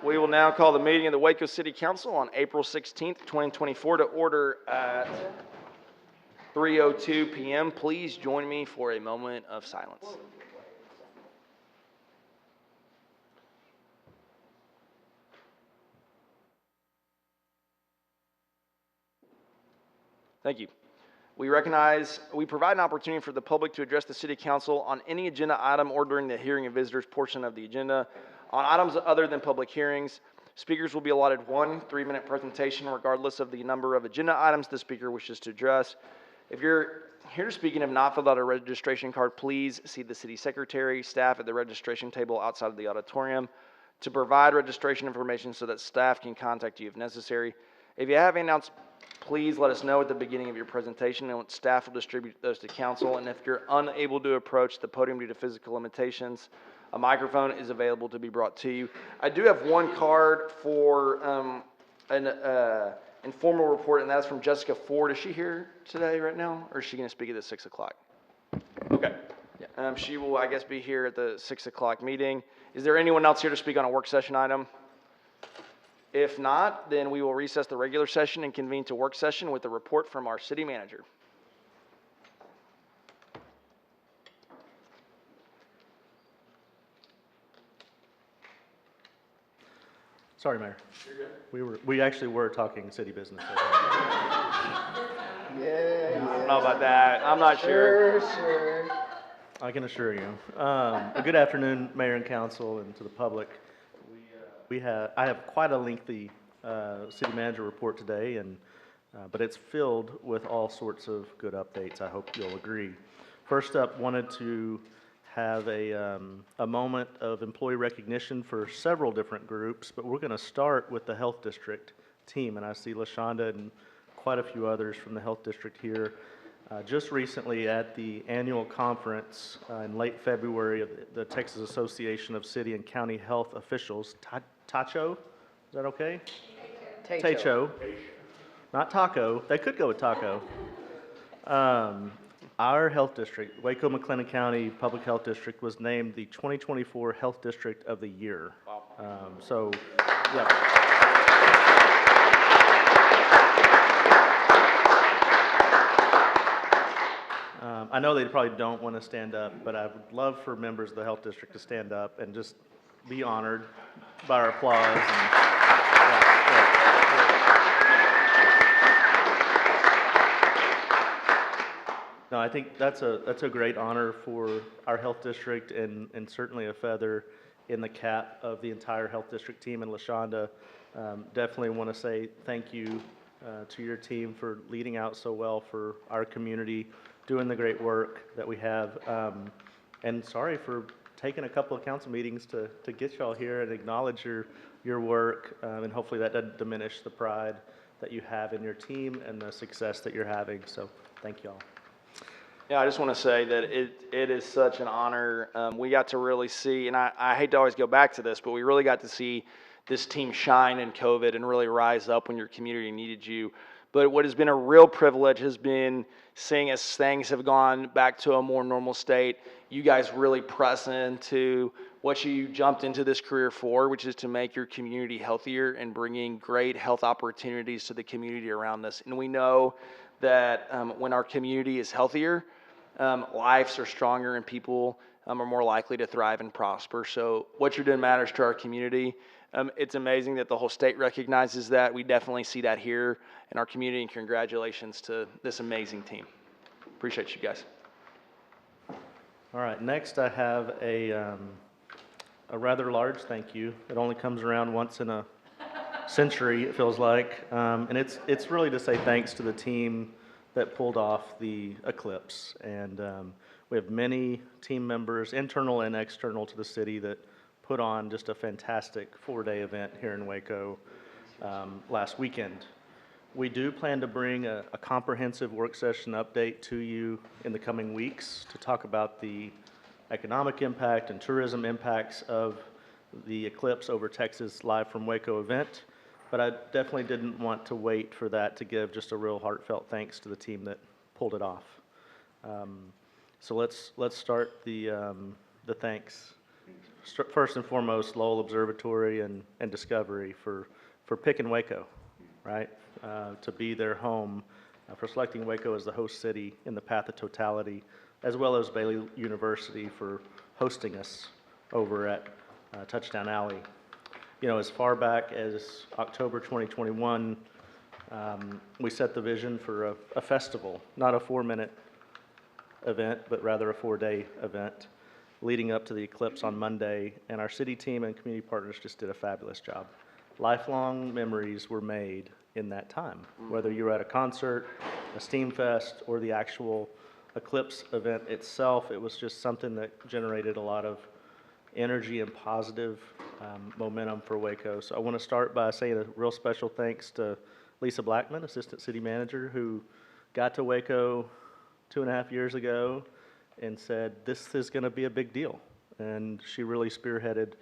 We will now call the meeting of the Waco City Council on April 16th, 2024 to order at 3:02 p.m. Please join me for a moment of silence. Thank you. We provide an opportunity for the public to address the City Council on any agenda item or during the hearing and visitors portion of the agenda. On items other than public hearings, speakers will be allotted one 3-minute presentation regardless of the number of agenda items the speaker wishes to address. If you're here to speak and have not filled out a registration card, please see the city secretary, staff at the registration table outside of the auditorium to provide registration information so that staff can contact you if necessary. If you have announced, please let us know at the beginning of your presentation, and staff will distribute those to council. And if you're unable to approach the podium due to physical limitations, a microphone is available to be brought to you. I do have one card for an informal report, and that's from Jessica Ford. Is she here today right now, or is she going to speak at the 6 o'clock? Okay. She will, I guess, be here at the 6 o'clock meeting. Is there anyone else here to speak on a work session item? If not, then we will recess the regular session and convene to work session with a report from our city manager. Sorry, Mayor. You're good. We actually were talking city business. Yeah. I don't know about that. I'm not sure. Sure. I can assure you. Good afternoon, Mayor and Council, and to the public. I have quite a lengthy city manager report today, but it's filled with all sorts of good updates. I hope you'll agree. First up, wanted to have a moment of employee recognition for several different groups, but we're going to start with the Health District team, and I see LaShonda and quite a few others from the Health District here. Just recently at the annual conference in late February of the Texas Association of City and County Health Officials, TACHO, is that okay? TACHO, not taco. They could go with taco. Our health district, Waco-McLennan County Public Health District, was named the 2024 Health District of the Year. Wow. Yeah. I know they probably don't want to stand up, but I would love for members of the health district to stand up and just be honored by our applause. No, I think that's a great honor for our health district and certainly a feather in the cap of the entire health district team. And LaShonda, definitely want to say thank you to your team for leading out so well for our community, doing the great work that we have. And sorry for taking a couple of council meetings to get y'all here and acknowledge your work. And hopefully that doesn't diminish the pride that you have in your team and the success that you're having. So thank y'all. Yeah, I just want to say that it is such an honor. We got to really see, and I hate to always go back to this, but we really got to see this team shine in COVID and really rise up when your community needed you. But what has been a real privilege has been seeing as things have gone back to a more normal state, you guys really press into what you jumped into this career for, which is to make your community healthier and bringing great health opportunities to the community around us. And we know that when our community is healthier, lives are stronger and people are more likely to thrive and prosper. So what you're doing matters to our community. It's amazing that the whole state recognizes that. We definitely see that here in our community, and congratulations to this amazing team. Appreciate you guys. All right, next I have a rather large thank you. It only comes around once in a century, it feels like. And it's really to say thanks to the team that pulled off the eclipse. And we have many team members, internal and external to the city, that put on just a fantastic 4-day event here in Waco last weekend. We do plan to bring a comprehensive work session update to you in the coming weeks to talk about the economic impact and tourism impacts of the Eclipse Over Texas Live from Waco event. But I definitely didn't want to wait for that to give just a real heartfelt thanks to the team that pulled it off. So let's start the thanks. first and foremost, Lowell Observatory and Discovery for picking Waco, right? To be their home, for selecting Waco as the host city in the Path of Totality, as well as Baylor University for hosting us over at Touchdown Alley. You know, as far back as October 2021, we set the vision for a festival, not a 4-minute event, but rather a 4-day event leading up to the eclipse on Monday, and our city team and community partners just did a fabulous job. Lifelong memories were made in that time, whether you were at a concert, a Steam Fest, or the actual eclipse event itself. It was just something that generated a lot of energy and positive momentum for Waco. So I want to start by saying a real special thanks to Lisa Blackman, Assistant City Manager, who got to Waco 2.5 years ago and said, this is going to be a big deal. And she really spearheaded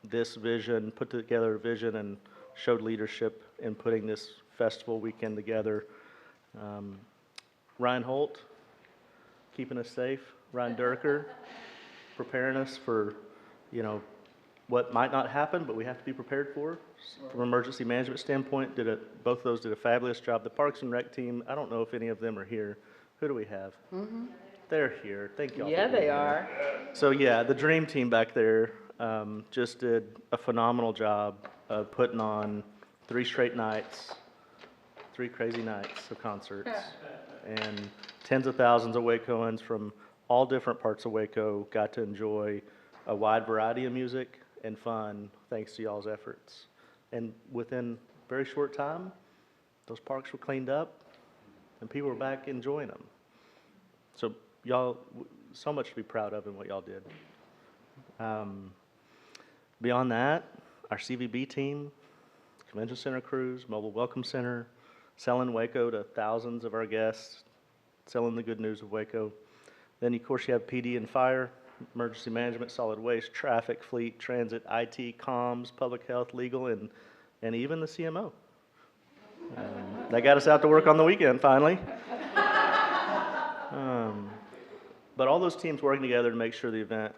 this vision, put together a vision, and showed leadership in putting this festival weekend together. Ryan Holt, keeping us safe. Ryan Durker, preparing us for, you know, what might not happen, but we have to be prepared for. From an emergency management standpoint, both of those did a fabulous job. The Parks and Rec team, I don't know if any of them are here. Who do we have? They're here. Thank y'all. Yeah, for being they here. are. So yeah, the dream team back there just did a phenomenal job of putting on 3 straight nights, 3 crazy nights of concerts, and tens of thousands of Wacoans from all different parts of Waco got to enjoy a wide variety of music and fun thanks to y'all's efforts. And within a very short time, those parks were cleaned up and people were back enjoying them. So y'all, so much to be proud of in what y'all did. Beyond that, our CVB team, Convention Center crews, Mobile Welcome Center, selling Waco to thousands of our guests, selling the good news of Waco. Then, of course, you have PD and fire, emergency management, solid waste, traffic, fleet, transit, IT, comms, public health, legal, and even the CMO. They got us out to work on the weekend, finally. But all those teams working together to make sure the event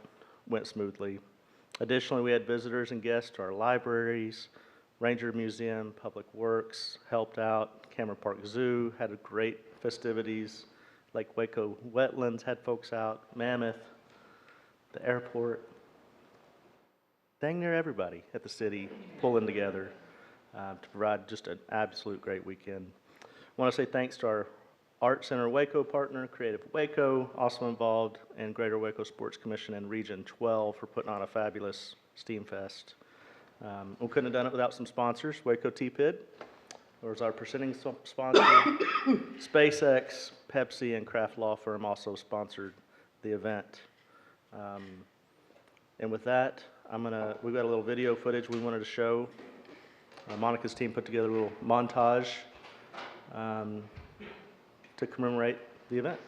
went smoothly. Additionally, we had visitors and guests to our libraries, Ranger Museum, Public Works helped out, Cameron Park Zoo had a great festivities, Lake Waco Wetlands had folks out, Mammoth, the airport. Dang near everybody at the city pulling together to provide just an absolute great weekend. I want to say thanks to our Art Center Waco partner, Creative Waco, also involved, and Greater Waco Sports Commission and Region 12 for putting on a fabulous Steam Fest. We couldn't have done it without some sponsors. Waco TPID was our presenting sponsor. SpaceX, Pepsi, and Kraft Law Firm also sponsored the event. And with that, we've got a little video footage we wanted to show. Monica's team put together a little montage to commemorate the event.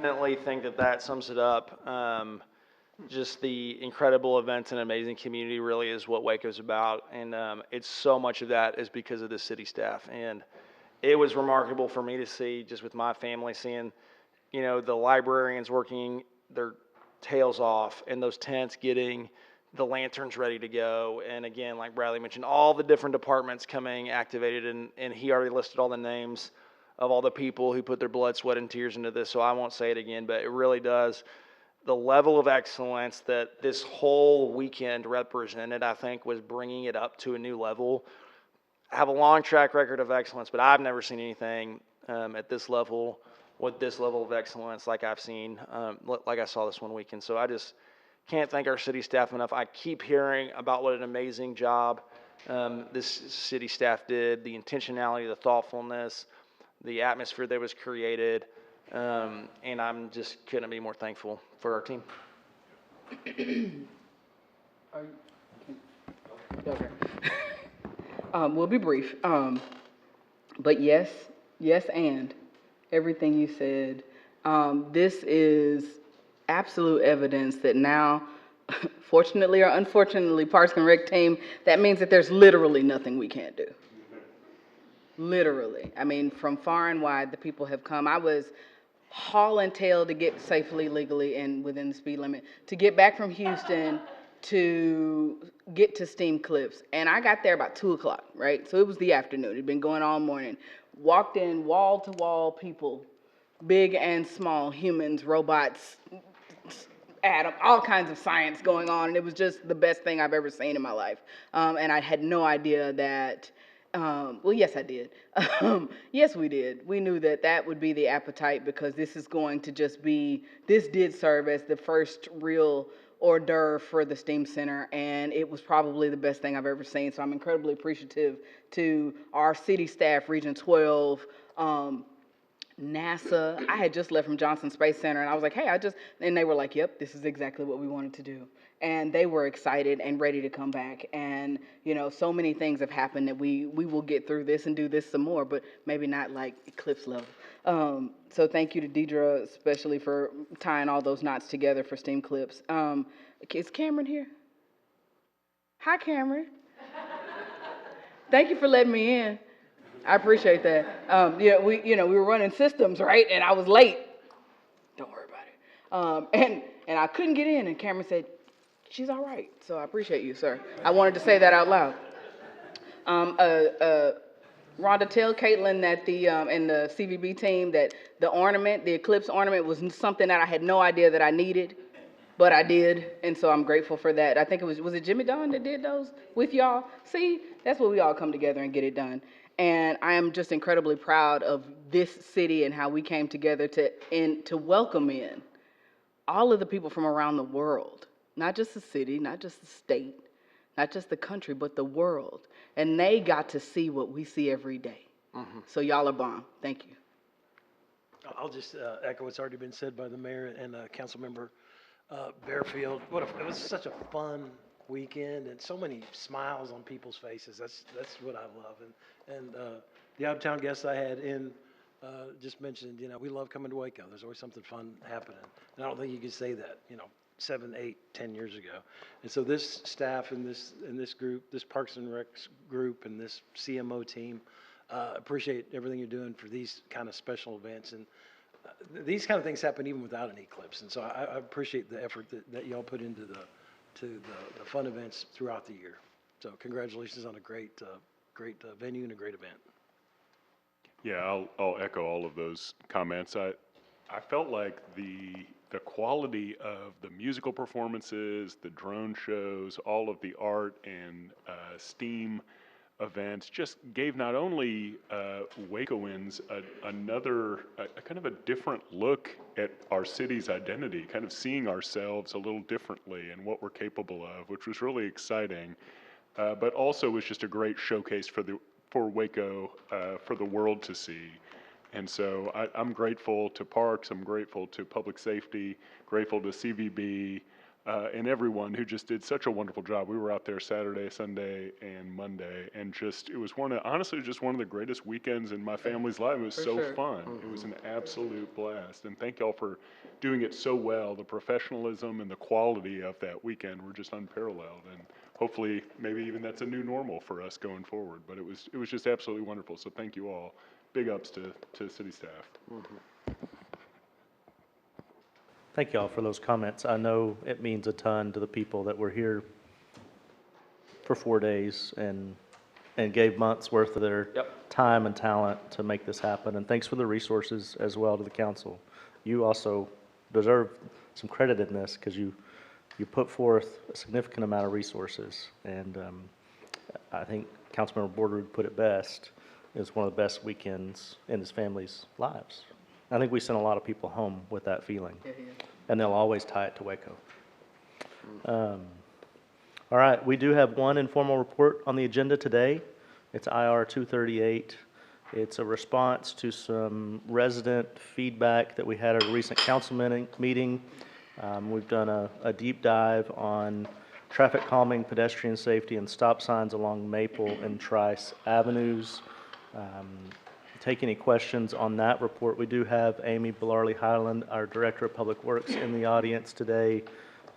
Definitely think that sums it up. Just the incredible events and amazing community really is what Waco's about, and it's so much of that is because of the city staff. And it was remarkable for me to see, just with my family, seeing, you know, the librarians working their tails off in those tents, getting the lanterns ready to go. And again, like Bradley mentioned, all the different departments coming activated, and he already listed all the names of all the people who put their blood, sweat, and tears into this. So I won't say it again, but it really does. The level of excellence that this whole weekend represented, I think, was bringing it up to a new level. I have a long track record of excellence, but I've never seen anything at this level with this level of excellence like I've seen, like I saw this one weekend. So I just can't thank our city staff enough. I keep hearing about what an amazing job this city staff did, the intentionality, the thoughtfulness, the atmosphere that was created, and I'm just couldn't be more thankful for our team. Okay. We'll be brief. But yes, yes, and everything you said. This is absolute evidence that now, fortunately or unfortunately, Parks and Rec team, that means that there's literally nothing we can't do. Literally. I mean, from far and wide, the people have come. I was hauling tail to get safely, legally, and within the speed limit, to get back from Houston to get to Steam Cliffs. And I got there about 2 o'clock, right? So it was the afternoon. It'd been going all morning. Walked in, wall to wall people, big and small, humans, robots, atom, all kinds of science going on, and it was just the best thing I've ever seen in my life. And I had no idea that, well, yes, I did. Yes, we did. We knew that that would be the appetite because this is going to just be, this did serve as the first real hors d'oeuvre for the STEAM Center, and it was probably the best thing I've ever seen. So I'm incredibly appreciative to our city staff, Region 12, NASA. I had just left from Johnson Space Center, and I was like, hey, and they were like, yep, this is exactly what we wanted to do. And they were excited and ready to come back. And, you know, so many things have happened that we will get through this and do this some more, but maybe not like eclipse level. So thank you to Deidre, especially for tying all those knots together for STEAM Clips. Is Cameron here? Hi, Cameron. Thank you for letting me in. I appreciate that. Yeah, we were running systems, right? And I was late. Don't worry about it. And I couldn't get in, and Cameron said, she's all right. So I appreciate you, sir. I wanted to say that out loud. Rhonda, tell Caitlin that in the CVB team that the ornament, the eclipse ornament, was something that I had no idea that I needed, but I did, and so I'm grateful for that. I think was it Jimmy Don that did those with y'all? See, that's where we all come together and get it done. And I am just incredibly proud of this city and how we came together to welcome in all of the people from around the world, not just the city, not just the state, not just the country, but the world. And they got to see what we see every day. Mm-hmm. So y'all are bomb. Thank you. I'll just echo what's already been said by the mayor and Councilmember Bearfield. It was such a fun weekend and so many smiles on people's faces. That's what I love. And the out of town guests I had in just mentioned, we love coming to Waco. There's always something fun happening. And I don't think you could say that, 7, 8, 10 years ago. And so this staff and this group, this Parks and Rec group and this CMO team, appreciate everything you're doing for these kind of special events. And these kind of things happen even without an eclipse. And so I appreciate the effort that y'all put into the fun events throughout the year. So congratulations on a great venue and a great event. Yeah, I'll echo all of those comments. I felt like the quality of the musical performances, the drone shows, all of the art and STEAM events just gave not only Wacoans another kind of a different look at our city's identity, kind of seeing ourselves a little differently and what we're capable of, which was really exciting, but also was just a great showcase for Waco, for the world to see. And so I'm grateful to Parks, I'm grateful to Public Safety, grateful to CVB, and everyone who just did such a wonderful job. We were out there Saturday, Sunday, and Monday, and it was honestly just one of the greatest weekends in my family's life. It was so fun. Mm-hmm. It was an absolute blast. And thank y'all for doing it so well. The professionalism and the quality of that weekend were just unparalleled. And hopefully, maybe even that's a new normal for us going forward. But it was just absolutely wonderful. So thank you all. Big ups to city staff. Mm-hmm. Thank you all for those comments. I know it means a ton to the people that were here for 4 days and gave months' worth of their Yep. time and talent to make this happen. And thanks for the resources as well to the council. You also deserve some credit in this because you put forth a significant amount of resources. And I think Councilmember Bordered put it best. It was one of the best weekends in his family's lives. I think we sent a lot of people home with that feeling. And they'll always tie it to Waco. All right, we do have one informal report on the agenda today. It's IR 238. It's a response to some resident feedback that we had at a recent council meeting. We've done a deep dive on traffic calming, pedestrian safety, and stop signs along Maple and Trice Avenues. Take any questions on that report. We do have Amy Bellarly Highland, our Director of Public Works, in the audience today.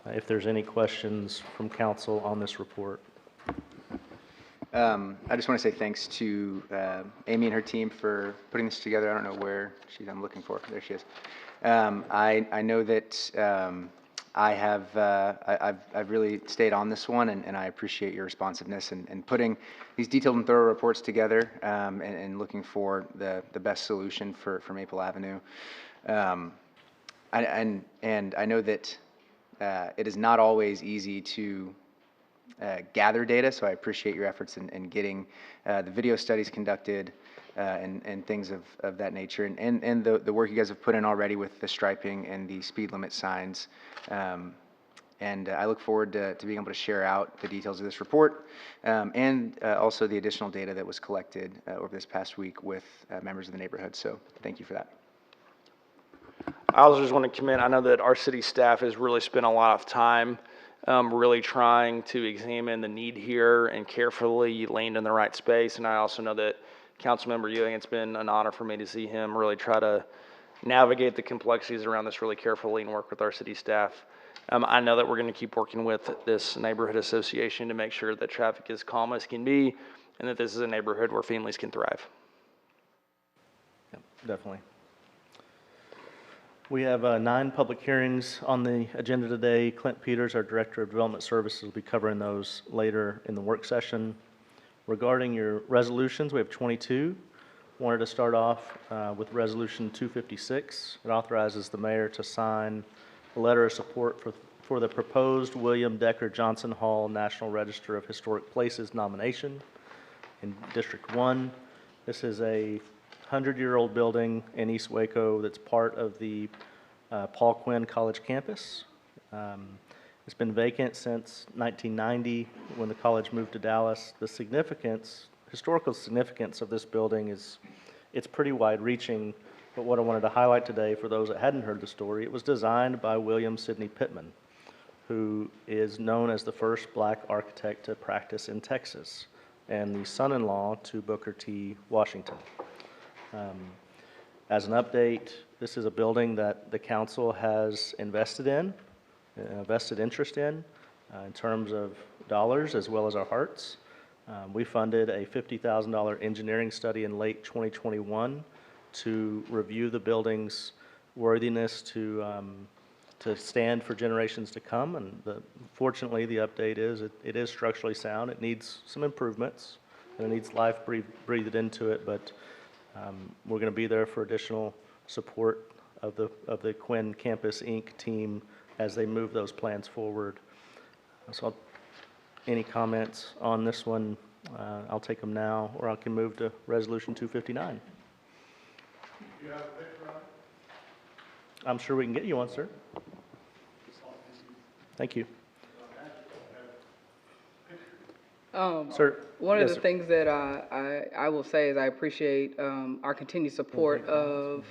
If there's any questions from council on this report. I just want to say thanks to Amy and her team for putting this together. I don't know where I'm looking for. There she is. I know that I've really stayed on this one, and I appreciate your responsiveness and putting these detailed and thorough reports together and looking for the best solution for Maple Avenue. And I know that it is not always easy to gather data, so I appreciate your efforts in getting the video studies conducted and things of that nature, and the work you guys have put in already with the striping and the speed limit signs. And I look forward to being able to share out the details of this report and also the additional data that was collected over this past week with members of the neighborhood. So thank you for that. I also just want to commend, I know that our city staff has really spent a lot of time really trying to examine the need here and carefully land in the right space. And I also know that Councilmember Ewing, it's been an honor for me to see him really try to navigate the complexities around this really carefully and work with our city staff. I know that we're going to keep working with this neighborhood association to make sure that traffic is calm as can be and that this is a neighborhood where families can thrive. Yep, definitely. We have 9 public hearings on the agenda today. Clint Peters, our Director of Development Services, will be covering those later in the work session. Regarding your resolutions, we have 22. Wanted to start off with Resolution 256. It authorizes the mayor to sign a letter of support for the proposed William Decker Johnson Hall National Register of Historic Places nomination in District 1. This is a 100-year-old building in East Waco that's part of the Paul Quinn College campus. It's been vacant since 1990 when the college moved to Dallas. The historical significance of this building it's pretty wide-reaching, but what I wanted to highlight today for those that hadn't heard the story, it was designed by William Sidney Pittman, who is known as the first black architect to practice in Texas and the son-in-law to Booker T. Washington. As an update, this is a building that the council has invested in, vested interest in terms of dollars as well as our hearts. We funded a $50,000 engineering study in late 2021 to review the building's worthiness to stand for generations to come. And fortunately, the update is it is structurally sound. It needs some improvements, and it needs life breathed into it, but we're going to be there for additional support of the Quinn Campus Inc. team as they move those plans forward. So any comments on this one? I'll take them now, or I can move to Resolution 259. Do you have a picture of it? I'm sure we can get you one, sir. Thank you. Sir? One Yes, of the sir. things that I will say is I appreciate our continued support of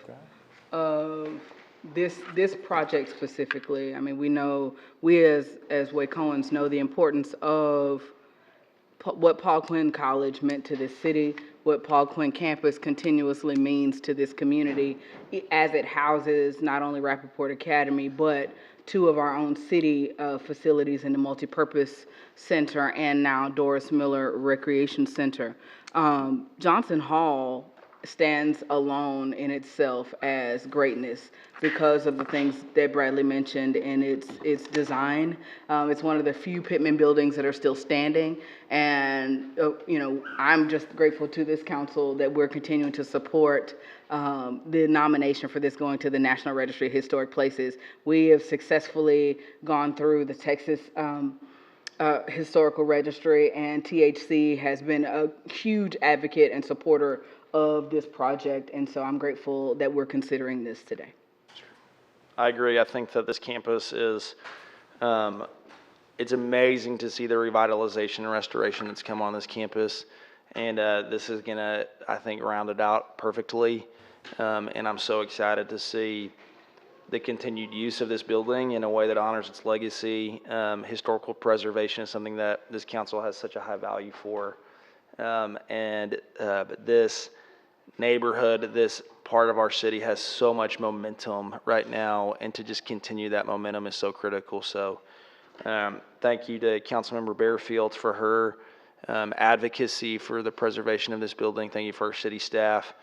this project specifically. I mean, we know, we as Wacoans know the importance of what Paul Quinn College meant to this city, what Paul Quinn Campus continuously means to this community as it houses not only Rappaport Academy, but 2 of our own city facilities in the multipurpose center and now Doris Miller Recreation Center. Johnson Hall stands alone in itself as greatness because of the things that Bradley mentioned in its design. It's one of the few Pittman buildings that are still standing, and I'm just grateful to this council that we're continuing to support the nomination for this going to the National Registry of Historic Places. We have successfully gone through the Texas Historical Registry, and THC has been a huge advocate and supporter of this project, and so I'm grateful that we're considering this today. I agree. I think that this campus is, it's amazing to see the revitalization and restoration that's come on this campus. And this is going to, I think, round it out perfectly. And I'm so excited to see the continued use of this building in a way that honors its legacy. Historical preservation is something that this council has such a high value for. But this neighborhood, this part of our city has so much momentum right now, and to just continue that momentum is so critical. So thank you to Councilmember Bearfield for her advocacy for the preservation of this building. Thank you for our city staff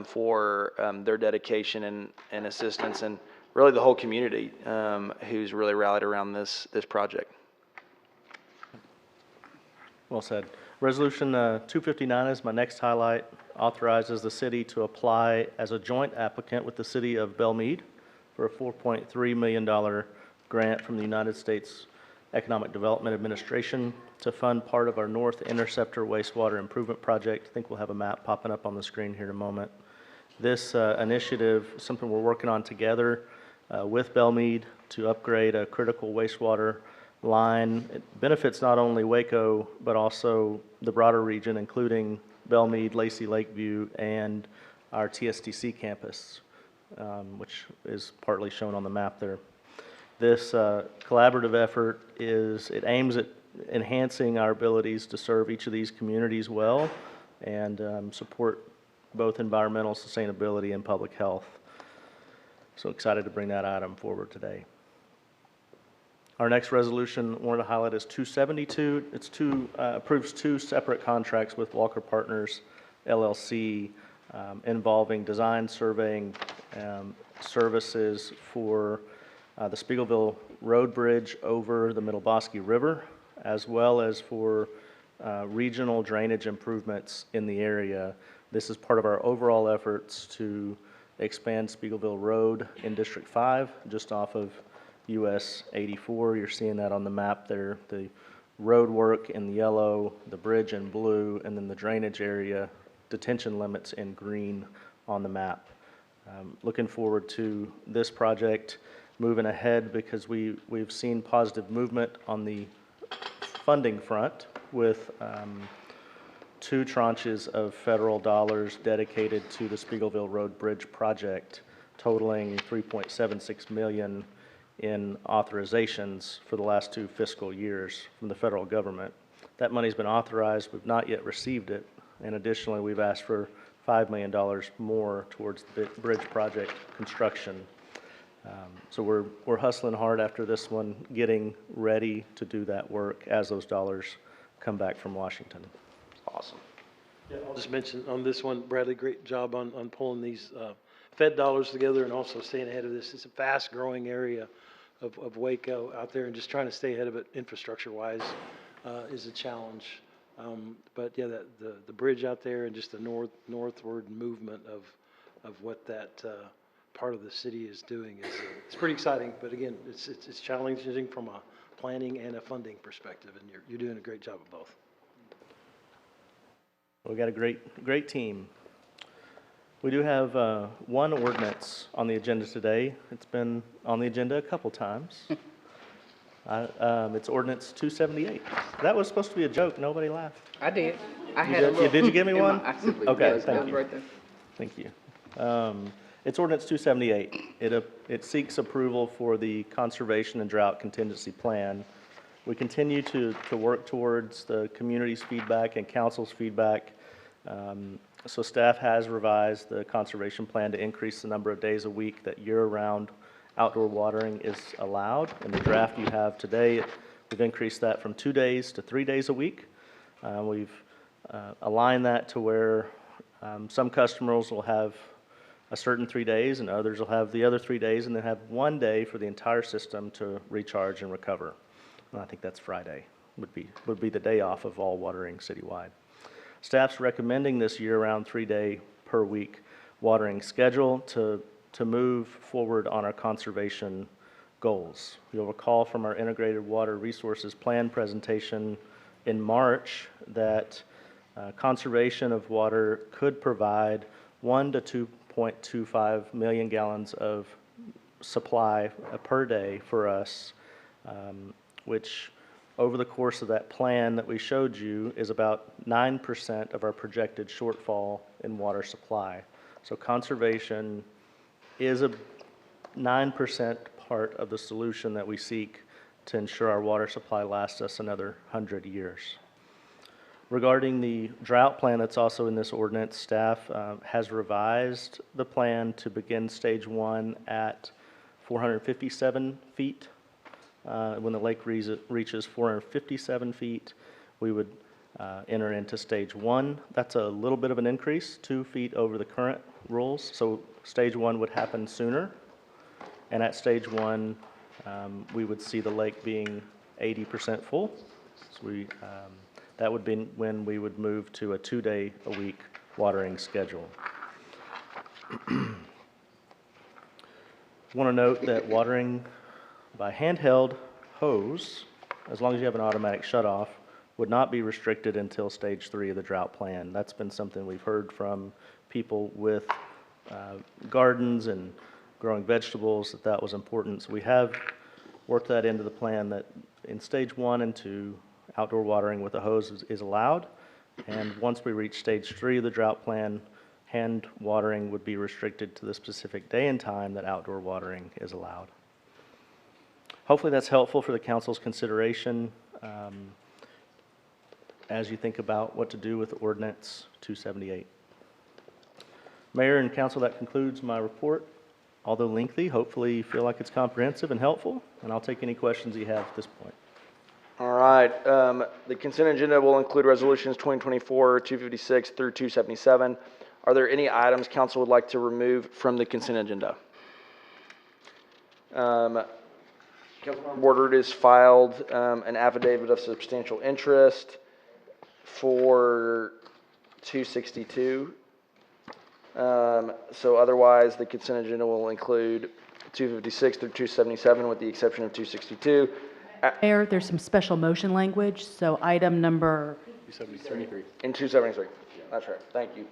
for their dedication and assistance, and really the whole community who's really rallied around this project. Well said. Resolution 259 is my next highlight. Authorizes the city to apply as a joint applicant with the city of Belmead for a $4.3 million grant from the United States Economic Development Administration to fund part of our North Interceptor wastewater improvement project. I think we'll have a map popping up on the screen here in a moment. This initiative is something we're working on together with Belmead to upgrade a critical wastewater line. It benefits not only Waco, but also the broader region, including Belmead, Lacey Lakeview, and our TSTC campus, which is partly shown on the map there. This collaborative effort it aims at enhancing our abilities to serve each of these communities well and support both environmental sustainability and public health. So excited to bring that item forward today. Our next resolution I wanted to highlight is 272. It's approves two separate contracts with Walker Partners LLC involving design surveying services for the Spiegelville Road Bridge over the Middlebosky River, as well as for regional drainage improvements in the area. This is part of our overall efforts to expand Spiegelville Road in District 5, just off of US 84. You're seeing that on the map there. The road work in yellow, the bridge in blue, and then the drainage area, detention limits in green on the map. Looking forward to this project moving ahead because we've seen positive movement on the funding front with two tranches of federal dollars dedicated to the Spiegelville Road Bridge project, totaling $3.76 million in authorizations for the last 2 fiscal years from the federal government. That money's been authorized. We've not yet received it. And additionally, we've asked for $5 million more towards the bridge project construction. So we're hustling hard after this one, getting ready to do that work as those dollars come back from Washington. Awesome. Yeah, I'll just mention on this one, Bradley, great job on pulling these Fed dollars together and also staying ahead of this. It's a fast-growing area of Waco out there, and just trying to stay ahead of it infrastructure-wise is a challenge. But yeah, the bridge out there and just the northward movement of what that part of the city is doing is it's pretty exciting. But again, it's challenging from a planning and a funding perspective, and you're doing a great job of both. We got a great team. We do have one ordinance on the agenda today. It's been on the agenda a couple times. It's ordinance 278. That was supposed to be a joke. Nobody laughed. I did. I You had did? a little. Did you give me in one? I simply Okay, was. thank Happy you. birthday. Thank you. It's ordinance 278. It seeks approval for the Conservation and Drought Contingency Plan. We continue to work towards the community's feedback and council's feedback. So staff has revised the conservation plan to increase the number of days a week that year-round outdoor watering is allowed. In the draft you have today, we've increased that from 2 days to 3 days a week. We've aligned that to where Some customers will have a certain 3 days, and others will have the other 3 days, and then have 1 day for the entire system to recharge and recover. And I think that's Friday, would be the day off of all watering citywide. Staff's recommending this year-round 3-day per week watering schedule to move forward on our conservation goals. You'll recall from our Integrated Water Resources Plan presentation in March that conservation of water could provide 1 to 2.25 million gallons of supply per day for us, which over the course of that plan that we showed you is about 9% of our projected shortfall in water supply. So conservation is a 9% part of the solution that we seek to ensure our water supply lasts us another 100 years. Regarding the drought plan that's also in this ordinance, staff has revised the plan to begin stage 1 at 457 feet. When the lake reaches 457 feet, we would enter into stage 1. That's a little bit of an increase, 2 feet over the current rules. So stage 1 would happen sooner. And at stage 1, we would see the lake being 80% full. So that would be when we would move to a 2-day-a-week watering schedule. I want to note that watering by handheld hose, as long as you have an automatic shutoff, would not be restricted until stage 3 of the drought plan. That's been something we've heard from people with gardens and growing vegetables, that was important. So we have worked that into the plan that in stage 1 and 2, outdoor watering with a hose is allowed. And once we reach stage 3 of the drought plan, hand watering would be restricted to the specific day and time that outdoor watering is allowed. Hopefully that's helpful for the council's consideration as you think about what to do with Ordinance 278. Mayor and council, that concludes my report. Although lengthy, hopefully you feel like it's comprehensive and helpful, and I'll take any questions you have at this point. All right, the consent agenda will include resolutions 2024-256 through 277. Are there any items council would like to remove from the consent agenda? Councilmember Bordert has filed an affidavit of substantial interest for 262. So otherwise, the consent agenda will include 256 through 277 with the exception of 262. Mayor, there's some special motion language, so item number, In 273, that's right, thank you.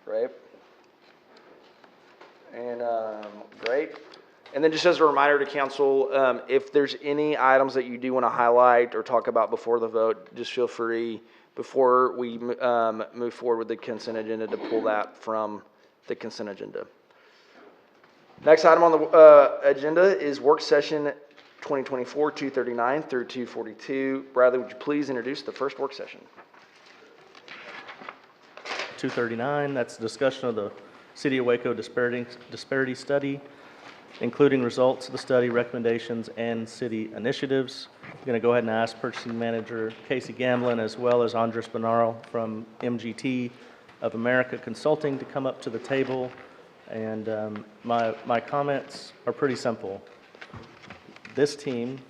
Right. And, great. And then just as a reminder to council, if there's any items that you do want to highlight or talk about before the vote, just feel free, before we move forward with the consent agenda, to pull that from the consent agenda. Next item on the agenda is work session 2024-239 through 242. Bradley, would you please introduce the first work session? 239, that's a discussion of the City of Waco disparity study, including results of the study, recommendations, and city initiatives. I'm going to go ahead and ask Purchasing Manager Casey Gamblin, as well as Andres Bonaro from MGT of America Consulting, to come up to the table. And my comments are pretty simple. This team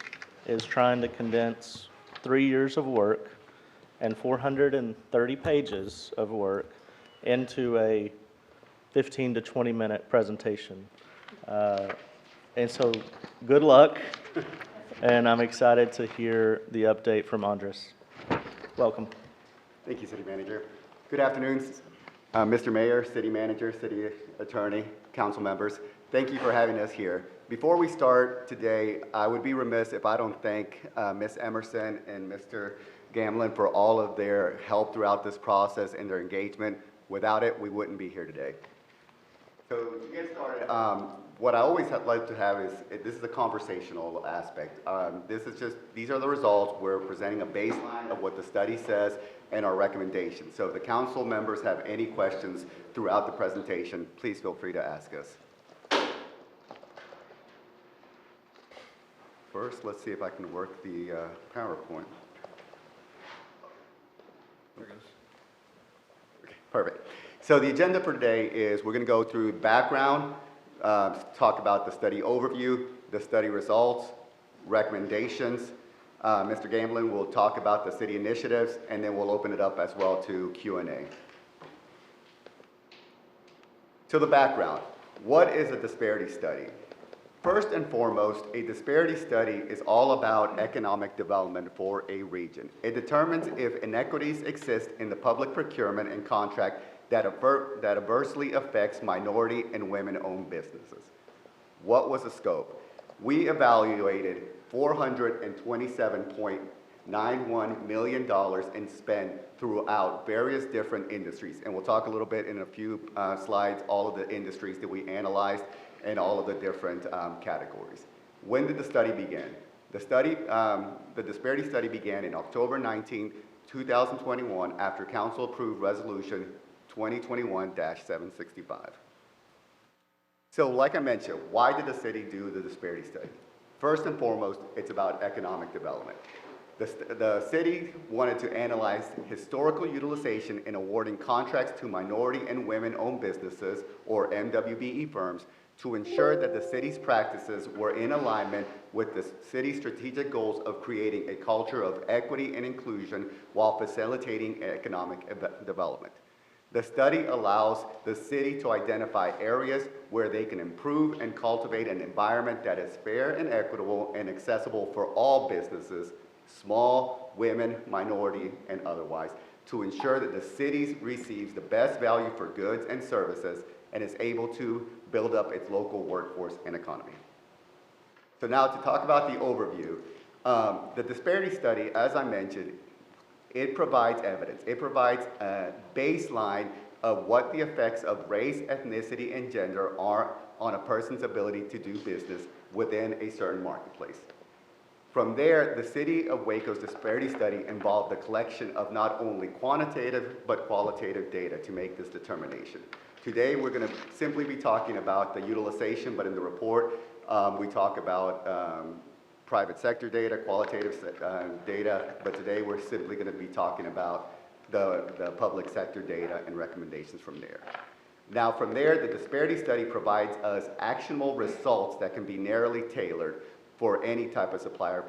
is trying to condense 3 years of work and 430 pages of work into a 15 to 20 minute presentation. And so good luck, and I'm excited to hear the update from Andres. Welcome. Thank you, City Manager. Good afternoon, Mr. Mayor, City Manager, City Attorney, council members. Thank you for having us here. Before we start today, I would be remiss if I don't thank Ms. Emerson and Mr. Gamblin for all of their help throughout this process and their engagement. Without it, we wouldn't be here today. So to get started, what I always like to have is, this is a conversational aspect. These are the results. We're presenting a baseline of what the study says and our recommendations. So if the council members have any questions throughout the presentation, please feel free to ask us. First, let's see if I can work the PowerPoint. There it goes. Perfect. So the agenda for today is we're going to go through background, talk about the study overview, the study results, recommendations. Mr. Gamblin will talk about the city initiatives, and then we'll open it up as well to Q&A. To the background, what is a disparity study? First and foremost, a disparity study is all about economic development for a region. It determines if inequities exist in the public procurement and contract that adversely affects minority and women-owned businesses. What was the scope? We evaluated $427.91 million in spend throughout various different industries. And we'll talk a little bit in a few slides, all of the industries that we analyzed and all of the different categories. When did the study begin? The disparity study began in October 19, 2021, after council approved resolution 2021-765. So like I mentioned, why did the city do the disparity study? First and foremost, it's about economic development. The city wanted to analyze historical utilization in awarding contracts to minority and women-owned businesses, or MWBE firms, to ensure that the city's practices were in alignment with the city's strategic goals of creating a culture of equity and inclusion while facilitating economic development. The study allows the city to identify areas where they can improve and cultivate an environment that is fair and equitable and accessible for all businesses, small, women, minority, and otherwise, to ensure that the city receives the best value for goods and services and is able to build up its local workforce and economy. So now to talk about the overview, the disparity study, as I mentioned, it provides evidence. It provides a baseline of what the effects of race, ethnicity, and gender are on a person's ability to do business within a certain marketplace. From there, the City of Waco's disparity study involved the collection of not only quantitative but qualitative data to make this determination. Today, we're going to simply be talking about the utilization, but in the report, we talk about private sector data, qualitative data, but today we're simply going to be talking about the public sector data and recommendations from there. Now, from there, the disparity study provides us actionable results that can be narrowly tailored for any type of supplier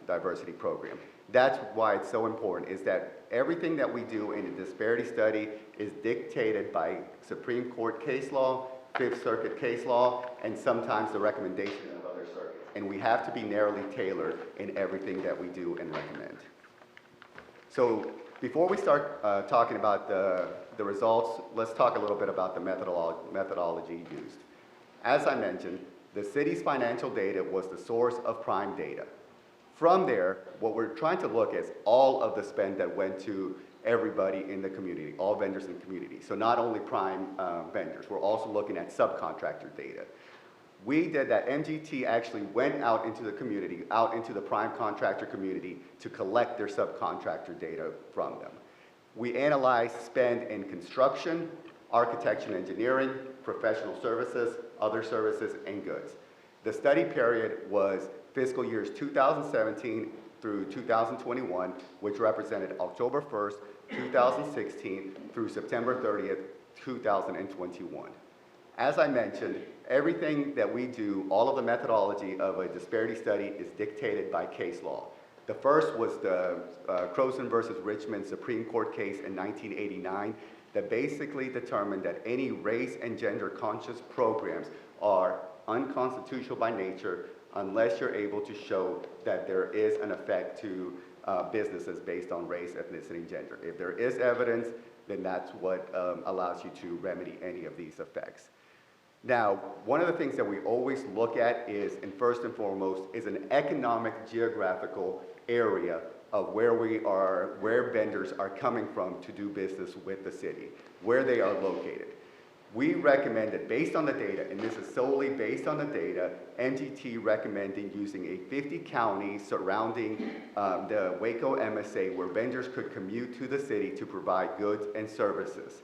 diversity program. That's why it's so important, is that everything that we do in a disparity study is dictated by Supreme Court case law, Fifth Circuit case law, and sometimes the recommendation of other circuits. And we have to be narrowly tailored in everything that we do and recommend. So before we start talking about the results, let's talk a little bit about the methodology used. As I mentioned, the city's financial data was the source of prime data. From there, what we're trying to look at is all of the spend that went to everybody in the community, all vendors in the community. So not only prime vendors, we're also looking at subcontractor data. We did that. MGT actually went out into the community, out into the prime contractor community to collect their subcontractor data from them. We analyzed spend in construction, architecture and engineering, professional services, other services, and goods. The study period was fiscal years 2017 through 2021, which represented October 1st, 2016 through September 30th, 2021. As I mentioned, everything that we do, all of the methodology of a disparity study is dictated by case law. The first was the Croson versus Richmond Supreme Court case in 1989 that basically determined that any race and gender conscious programs are unconstitutional by nature unless you're able to show that there is an effect to businesses based on race, ethnicity, and gender. If there is evidence, then that's what allows you to remedy any of these effects. Now, one of the things that we always look at is, and first and foremost, is an economic geographical area of where vendors are coming from to do business with the city, where they are located. We recommend that based on the data, and this is solely based on the data, MGT recommending using a 50 counties surrounding the Waco MSA where vendors could commute to the city to provide goods and services.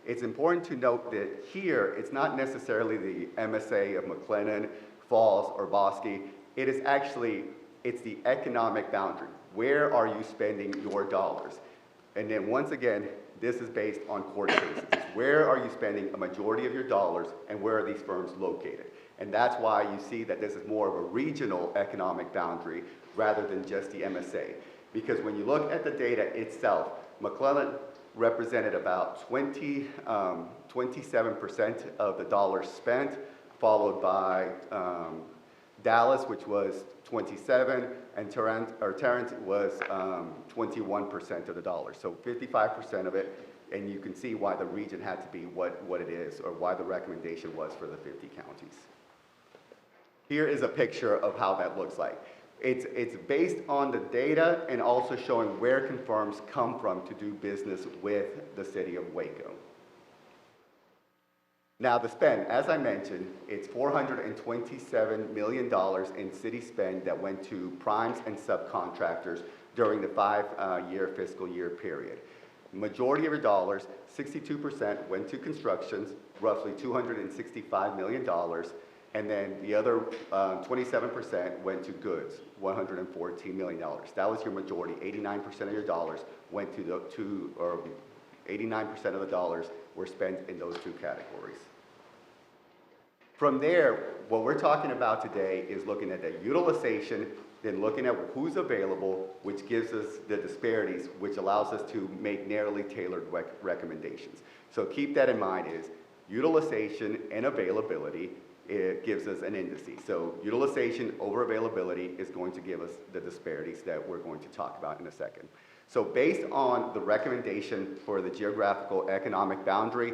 It's important to note that here, it's not necessarily the MSA of McLennan, Falls, or Bosque. It is actually, it's the economic boundary. Where are you spending your dollars? And then once again, this is based on court cases. It's where are you spending a majority of your dollars and where are these firms located? And that's why you see that this is more of a regional economic boundary rather than just the MSA. Because when you look at the data itself, McClellan represented about 27% of the dollars spent, followed by Dallas, which was 27, and Tarrant was 21% of the dollars. So 55% of it, and you can see why the region had to be what it is, or why the recommendation was for the 50 counties. Here is a picture of how that looks like. It's based on the data and also showing where can firms come from to do business with the city of Waco. Now the spend, as I mentioned, it's $427 million in city spend that went to primes and subcontractors during the 5-year fiscal year period. Majority of your dollars, 62% went to constructions, roughly $265 million, and then the other 27% went to goods, $114 million. That was your majority. 89% of your dollars went or 89% of the dollars were spent in those two categories. From there, what we're talking about today is looking at the utilization, then looking at who's available, which gives us the disparities, which allows us to make narrowly tailored recommendations. So keep that in mind is utilization and availability, it gives us an indice. So utilization over availability is going to give us the disparities that we're going to talk about in a second. So based on the recommendation for the geographical economic boundary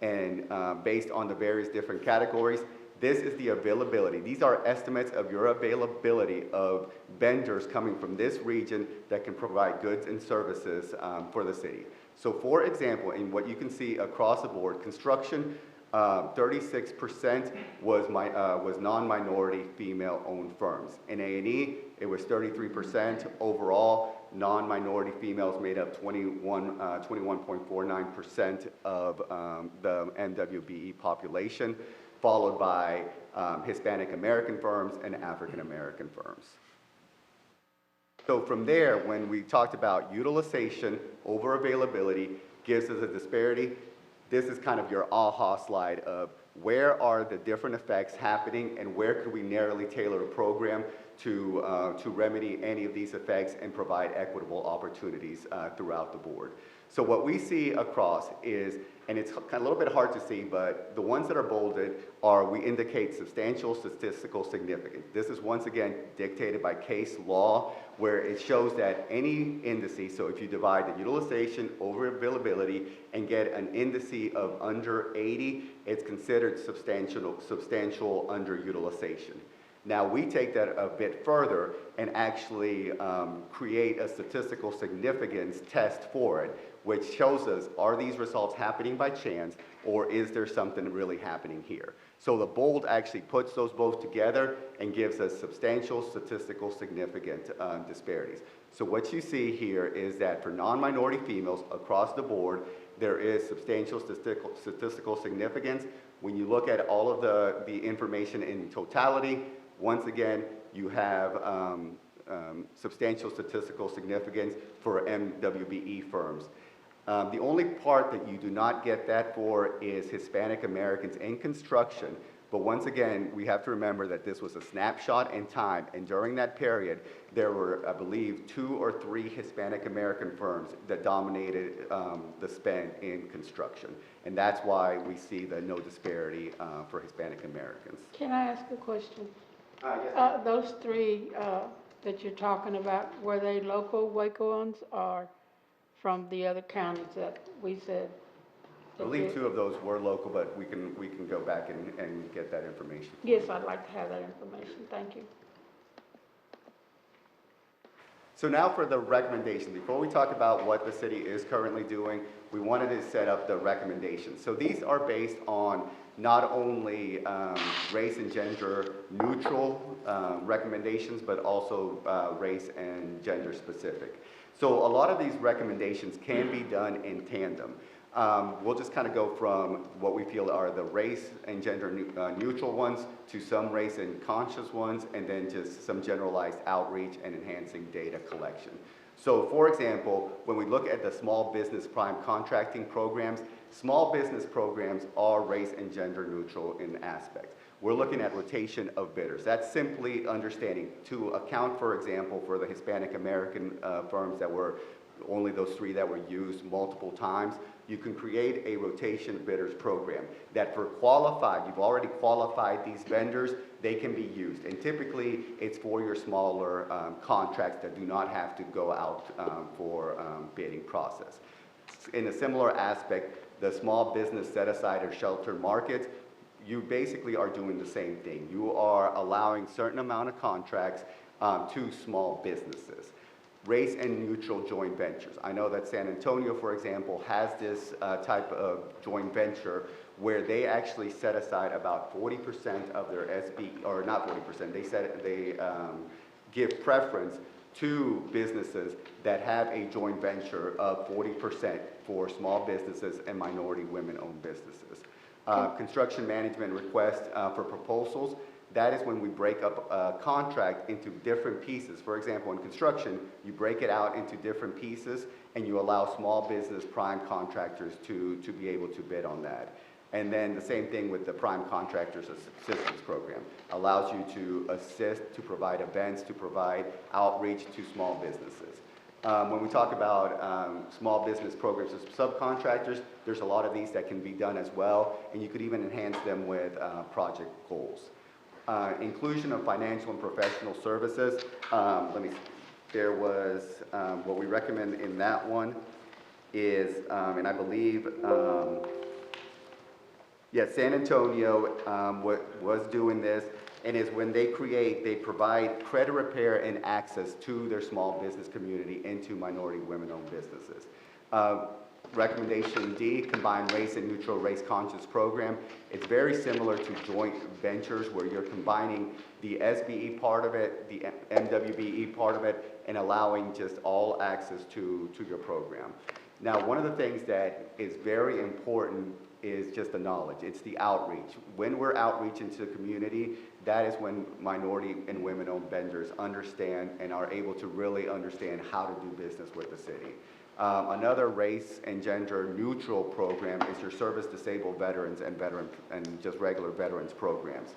and based on the various different categories, this is the availability. These are estimates of your availability of vendors coming from this region that can provide goods and services for the city. So for example, in what you can see across the board, construction, 36% was non-minority female-owned firms. In A&E, it was 33%. Overall, non-minority females made up 21.49% of the MWBE population, followed by Hispanic American firms and African American firms. So from there, when we talked about utilization over availability gives us a disparity, this is kind of your aha slide of where are the different effects happening and where could we narrowly tailor a program to remedy any of these effects and provide equitable opportunities throughout the board. So what we see across is, and it's kind of a little bit hard to see, but the ones that are bolded are, we indicate substantial statistical significance. This is once again dictated by case law, where it shows that any indice, so if you divide the utilization over availability and get an indice of under 80, it's considered substantial underutilization. Now we take that a bit further and actually create a statistical significance test for it, which shows us, are these results happening by chance or is there something really happening here? So the bold actually puts those both together and gives us substantial statistical significant disparities. So what you see here is that for non-minority females across the board, there is substantial statistical significance. When you look at all of the information in totality, once again, you have substantial statistical significance for MWBE firms. The only part that you do not get that for is Hispanic Americans in construction. But once again, we have to remember that this was a snapshot in time, and during that period, there were, I believe, 2 or 3 Hispanic American firms that dominated the spend in construction. And that's why we see the no disparity for Hispanic Americans. Can I ask a question? Yes. Those 3 that you're talking about, were they local Wacoans or from the other counties that we said? I believe 2 of those were local, but we can go back and get that information. Yes, I'd like to have that information. Thank you. So now for the recommendation. Before we talk about what the city is currently doing, we wanted to set up the recommendations. So these are based on not only race and gender neutral recommendations, but also race and gender specific. So a lot of these recommendations can be done in tandem. We'll just kind of go from what we feel are the race and gender neutral ones to some race and conscious ones, and then just some generalized outreach and enhancing data collection. So for example, when we look at the small business prime contracting programs, small business programs are race and gender neutral in aspect. We're looking at rotation of bidders. That's simply understanding to account, for example, for the Hispanic American firms that were only those 3 that were used multiple times. You can create a rotation of bidders program that for qualified, you've already qualified these vendors, they can be used. And typically, it's for your smaller contracts that do not have to go out for bidding process. In a similar aspect, the small business set-aside or shelter markets, you basically are doing the same thing. You are allowing certain amount of contracts to small businesses. Race and neutral joint ventures. I know that San Antonio, for example, has this type of joint venture where they actually set aside about 40% of their SB, or not 40%, they give preference to businesses that have a joint venture of 40% for small businesses and minority women-owned businesses. Construction management request for proposals. That is when we break up a contract into different pieces. For example, in construction, you break it out into different pieces and you allow small business prime contractors to be able to bid on that. And then the same thing with the Prime Contractors Assistance Program. Allows you to assist, to provide events, to provide outreach to small businesses. When we talk about small business programs as subcontractors, there's a lot of these that can be done as well, and you could even enhance them with project goals. Inclusion of financial and professional services. There was, what we recommend in that one is, and I believe, San Antonio was doing this, and is when they provide credit repair and access to their small business community and to minority women-owned businesses. Recommendation D, combined race and neutral race conscious program. It's very similar to joint ventures where you're combining the SBE part of it, the MWBE part of it, and allowing just all access to your program. Now, one of the things that is very important is just the knowledge. It's the outreach. When we're outreaching to the community, that is when minority and women-owned vendors understand and are able to really understand how to do business with the city. Another race and gender neutral program is your service disabled veterans and just regular veterans programs.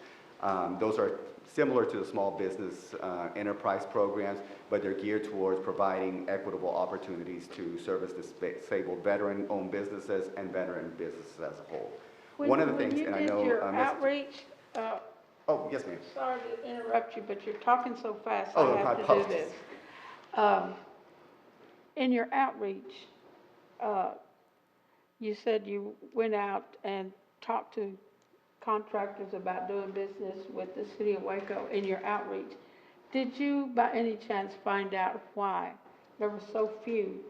Those are similar to the small business enterprise programs, but they're geared towards providing equitable opportunities to service disabled veteran-owned businesses and veteran businesses as a whole. One of the things, and I know, when you did your outreach, oh, yes, ma'am. sorry to interrupt you, but you're talking so fast, Oh, I my have to do apologies. this. In your outreach, you said you went out and talked to contractors about doing business with the city of Waco in your outreach. Did you, by any chance, find out why there were so few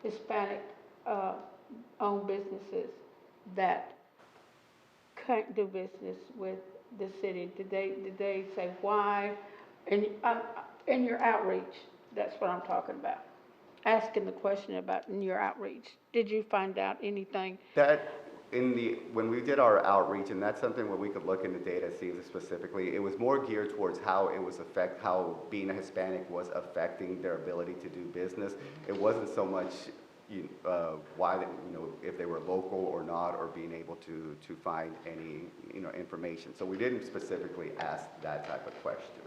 Hispanic owned businesses that can't do business with the city? Did they say why? In your outreach, that's what I'm talking about. Asking the question about in your outreach. Did you find out anything? When we did our outreach, and that's something where we could look into data, see specifically, it was more geared towards how being a Hispanic was affecting their ability to do business. It wasn't so much why, if they were local or not, or being able to find any, information. So we didn't specifically ask that type of question.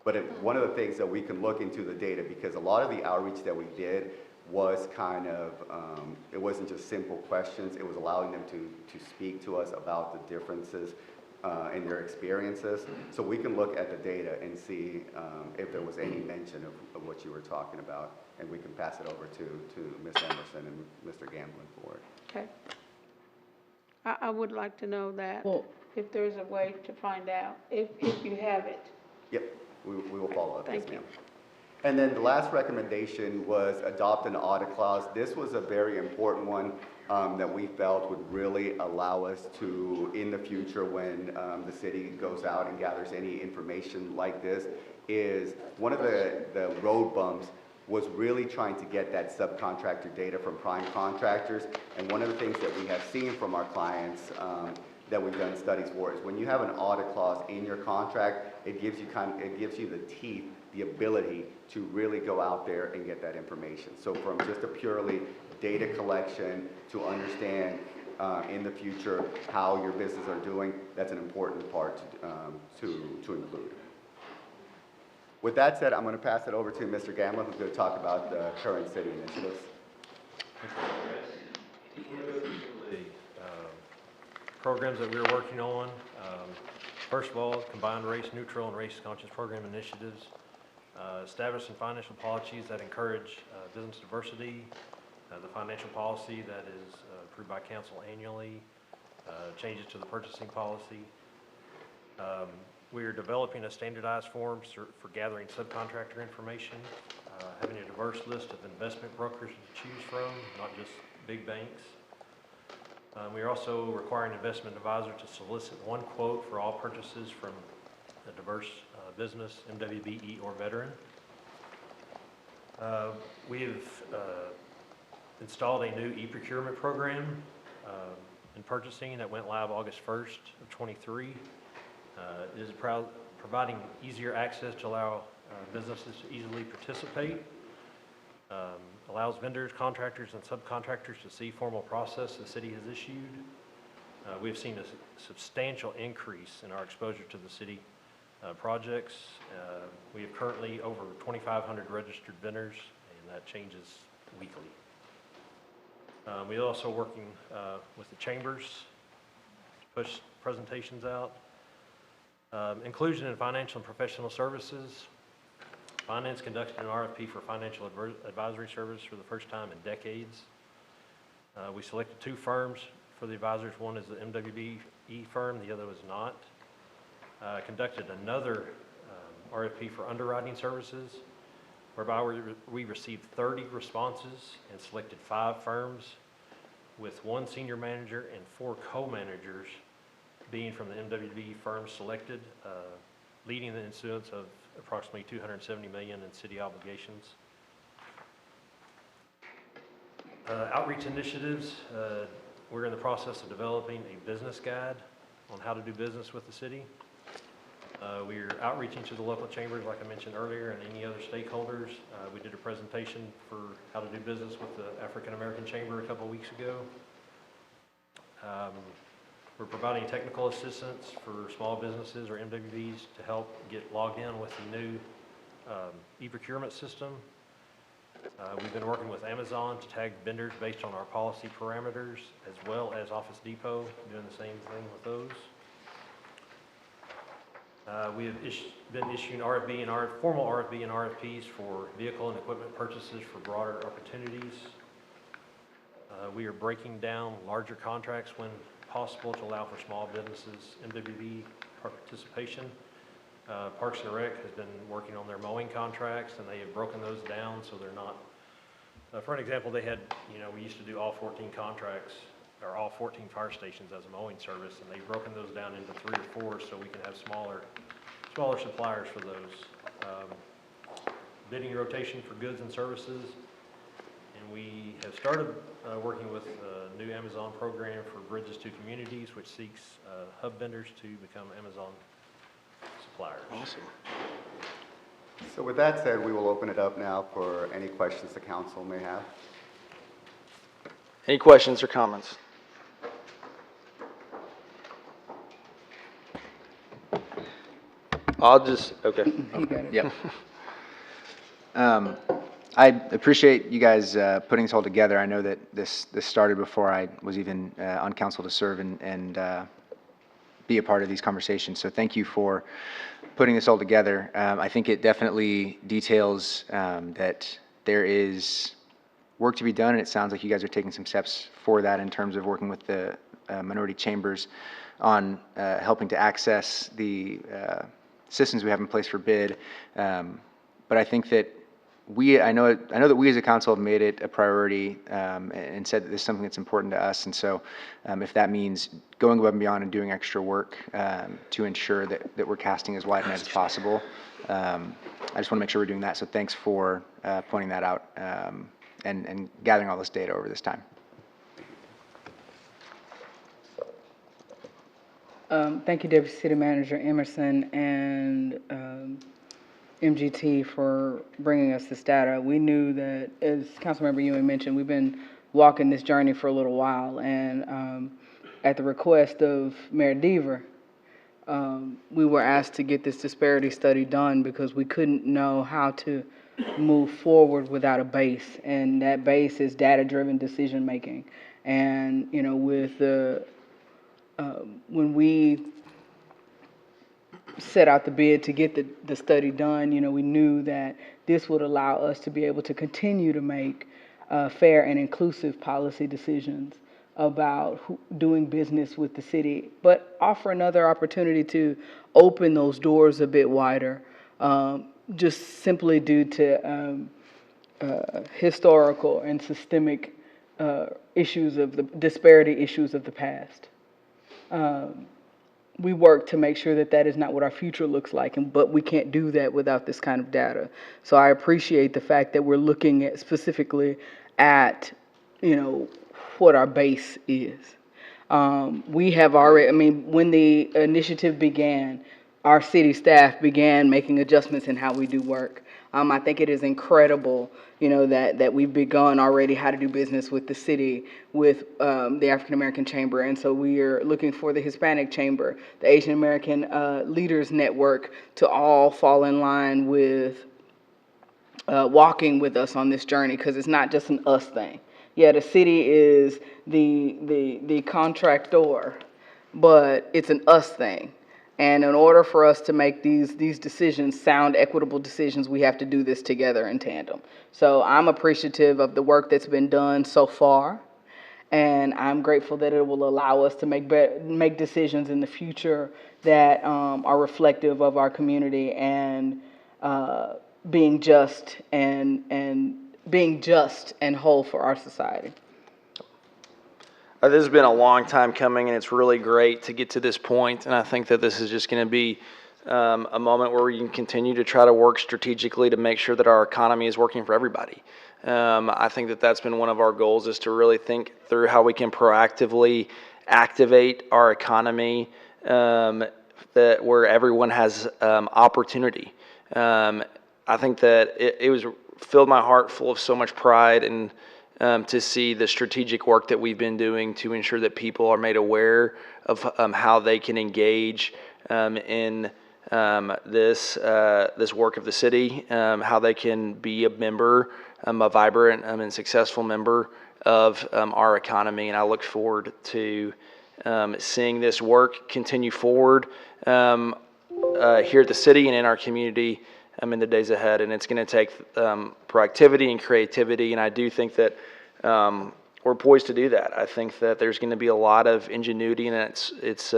But one of the things that we can look into the data, because a lot of the outreach that we did was kind of, it wasn't just simple questions, it was allowing them to speak to us about the differences in their experiences. So we can look at the data and see if there was any mention of what you were talking about, and we can pass it over to Ms. Emerson and Mr. Gamblin for it. Okay. I would like to know that, Well- if there's a way to find out, if you have it. Yep, we will follow up, yes, Thank you. ma'am. And then the last recommendation was adopt an audit clause. This was a very important one that we felt would really allow us to, in the future, when the city goes out and gathers any information like this, is one of the road bumps was really trying to get that subcontractor data from prime contractors. And one of the things that we have seen from our clients that we've done studies for is when you have an audit clause in your contract, it gives you the teeth the ability to really go out there and get that information. So from just a purely data collection to understand in the future how your business are doing, that's an important part to include. With that said, I'm going to pass it over to Mr. Gamla, who's going to talk about the current city initiatives. The programs that we're working on, first of all, combined race neutral and race conscious program initiatives, establishing financial policies that encourage business diversity, the financial policy that is approved by council annually, changes to the purchasing policy. We are developing a standardized form for gathering subcontractor information, having a diverse list of investment brokers to choose from, not just big banks. We are also requiring investment advisor to solicit one quote for all purchases from a diverse business, MWBE or veteran. We have installed a new e-procurement program in purchasing that went live August 1st of 23. It is providing easier access to allow businesses to easily participate, allows vendors, contractors, and subcontractors to see formal process the city has issued. We have seen a substantial increase in our exposure to the city projects. We have currently over 2,500 registered vendors, and that changes weekly. We're also working with the chambers to push presentations out. Inclusion in financial and professional services. Finance conducted an RFP for financial advisory service for the first time in decades. We selected 2 firms for the advisors. One is the MWBE firm, the other was not. Conducted another RFP for underwriting services, whereby we received 30 responses and selected 5 firms, with 1 senior manager and 4 co-managers being from the MWBE firms selected, leading the issuance of approximately $270 million in city obligations. Outreach initiatives, we're in the process of developing a business guide on how to do business with the city. We are outreaching to the local chambers, like I mentioned earlier, and any other stakeholders. We did a presentation for how to do business with the African American Chamber a couple weeks ago. We're providing technical assistance for small businesses or MWBs to help get logged in with the new e-procurement system. We've been working with Amazon to tag vendors based on our policy parameters, as well as Office Depot, doing the same thing with those. We have been issuing formal RFB and RFPs for vehicle and equipment purchases for broader opportunities. We are breaking down larger contracts when possible to allow for small businesses MWB participation. Parks and Rec has been working on their mowing contracts, and they have broken those down so they're not. For an example, they had, we used to do all 14 contracts or all 14 fire stations as a mowing service, and they've broken those down into 3 or 4 so we can have smaller suppliers for those. Bidding rotation for goods and services, and we have started working with a new Amazon program for Bridges to Communities, which seeks hub vendors to become Amazon suppliers. Awesome. So with that said, we will open it up now for any questions the council may have. Any questions or comments? Okay. He got it. Yep. I appreciate you guys putting this all together. I know that this started before I was even on council to serve and be a part of these conversations. So thank you for putting this all together. I think it definitely details that there is work to be done, and it sounds like you guys are taking some steps for that in terms of working with the minority chambers on helping to access the systems we have in place for bid. But I think that I know that we as a council have made it a priority and said that this is something that's important to us. And so if that means going above and beyond and doing extra work to ensure that we're casting as wide a net as possible, I just want to make sure we're doing that. So thanks for pointing that out and gathering all this data over this time. Thank you, Deputy City Manager Emerson. And MGT for bringing us this data. We knew that, as Councilmember Ewing mentioned, we've been walking this journey for a little while, and at the request of Mayor Deaver, we were asked to get this disparity study done because we couldn't know how to move forward without a base, and that base is data-driven decision-making. And, you know, with the, when we set out the bid to get the study done, you know, we knew that this would allow us to be able to continue to make fair and inclusive policy decisions about doing business with the city, but offer another opportunity to open those doors a bit wider, just simply due to historical and systemic issues of the disparity issues of the past. We work to make sure that that is not what our future looks like, but we can't do that without this kind of data. So I appreciate the fact that we're looking at specifically at, you know, what our base is. We have already, I mean, when the initiative began, our city staff began making adjustments in how we do work. I think it is incredible, you know, that we've begun already how to do business with the city, with the African American Chamber, and so we are looking for the Hispanic Chamber, the Asian American Leaders Network to all fall in line with walking with us on this journey, because it's not just an us thing. Yeah, the city is the contractor, but it's an us thing. And in order for us to make these decisions, sound, equitable decisions, we have to do this together in tandem. So I'm appreciative of the work that's been done so far, and I'm grateful that it will allow us to make decisions in the future that are reflective of our community and being just and being just and whole for our society. This has been a long time coming, and it's really great to get to this point. And I think that this is just going to be a moment where we can continue to try to work strategically to make sure that our economy is working for everybody. I think that that's been one of our goals, is to really think through how we can proactively activate our economy that where everyone has opportunity. I think that it was filled my heart full of so much pride and to see the strategic work that we've been doing to ensure that people are made aware of how they can engage in this work of the city, how they can be a member, a vibrant and successful member of our economy. And I look forward to seeing this work continue forward here at the city and in our community in the days ahead. And it's going to take proactivity and creativity, and I do think that we're poised to do that. I think that there's going to be a lot of ingenuity, and it's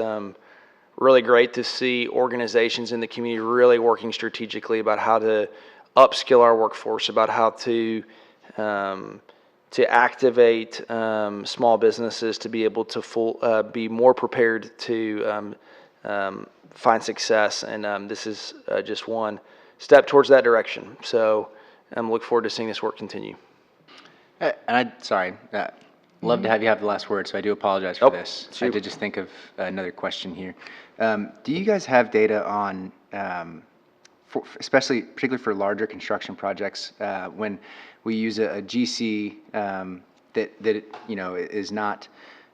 really great to see organizations in the community really working strategically about how to upskill our workforce, about how to activate small businesses to be able to be more prepared to find success. And this is just one step towards that direction. So I'm looking forward to seeing this work continue. And love to have you have the last word, so I do apologize for this. shoot. I did just think of another question here. Do you guys have data on, particularly for larger construction projects, when we use a GC that you know is not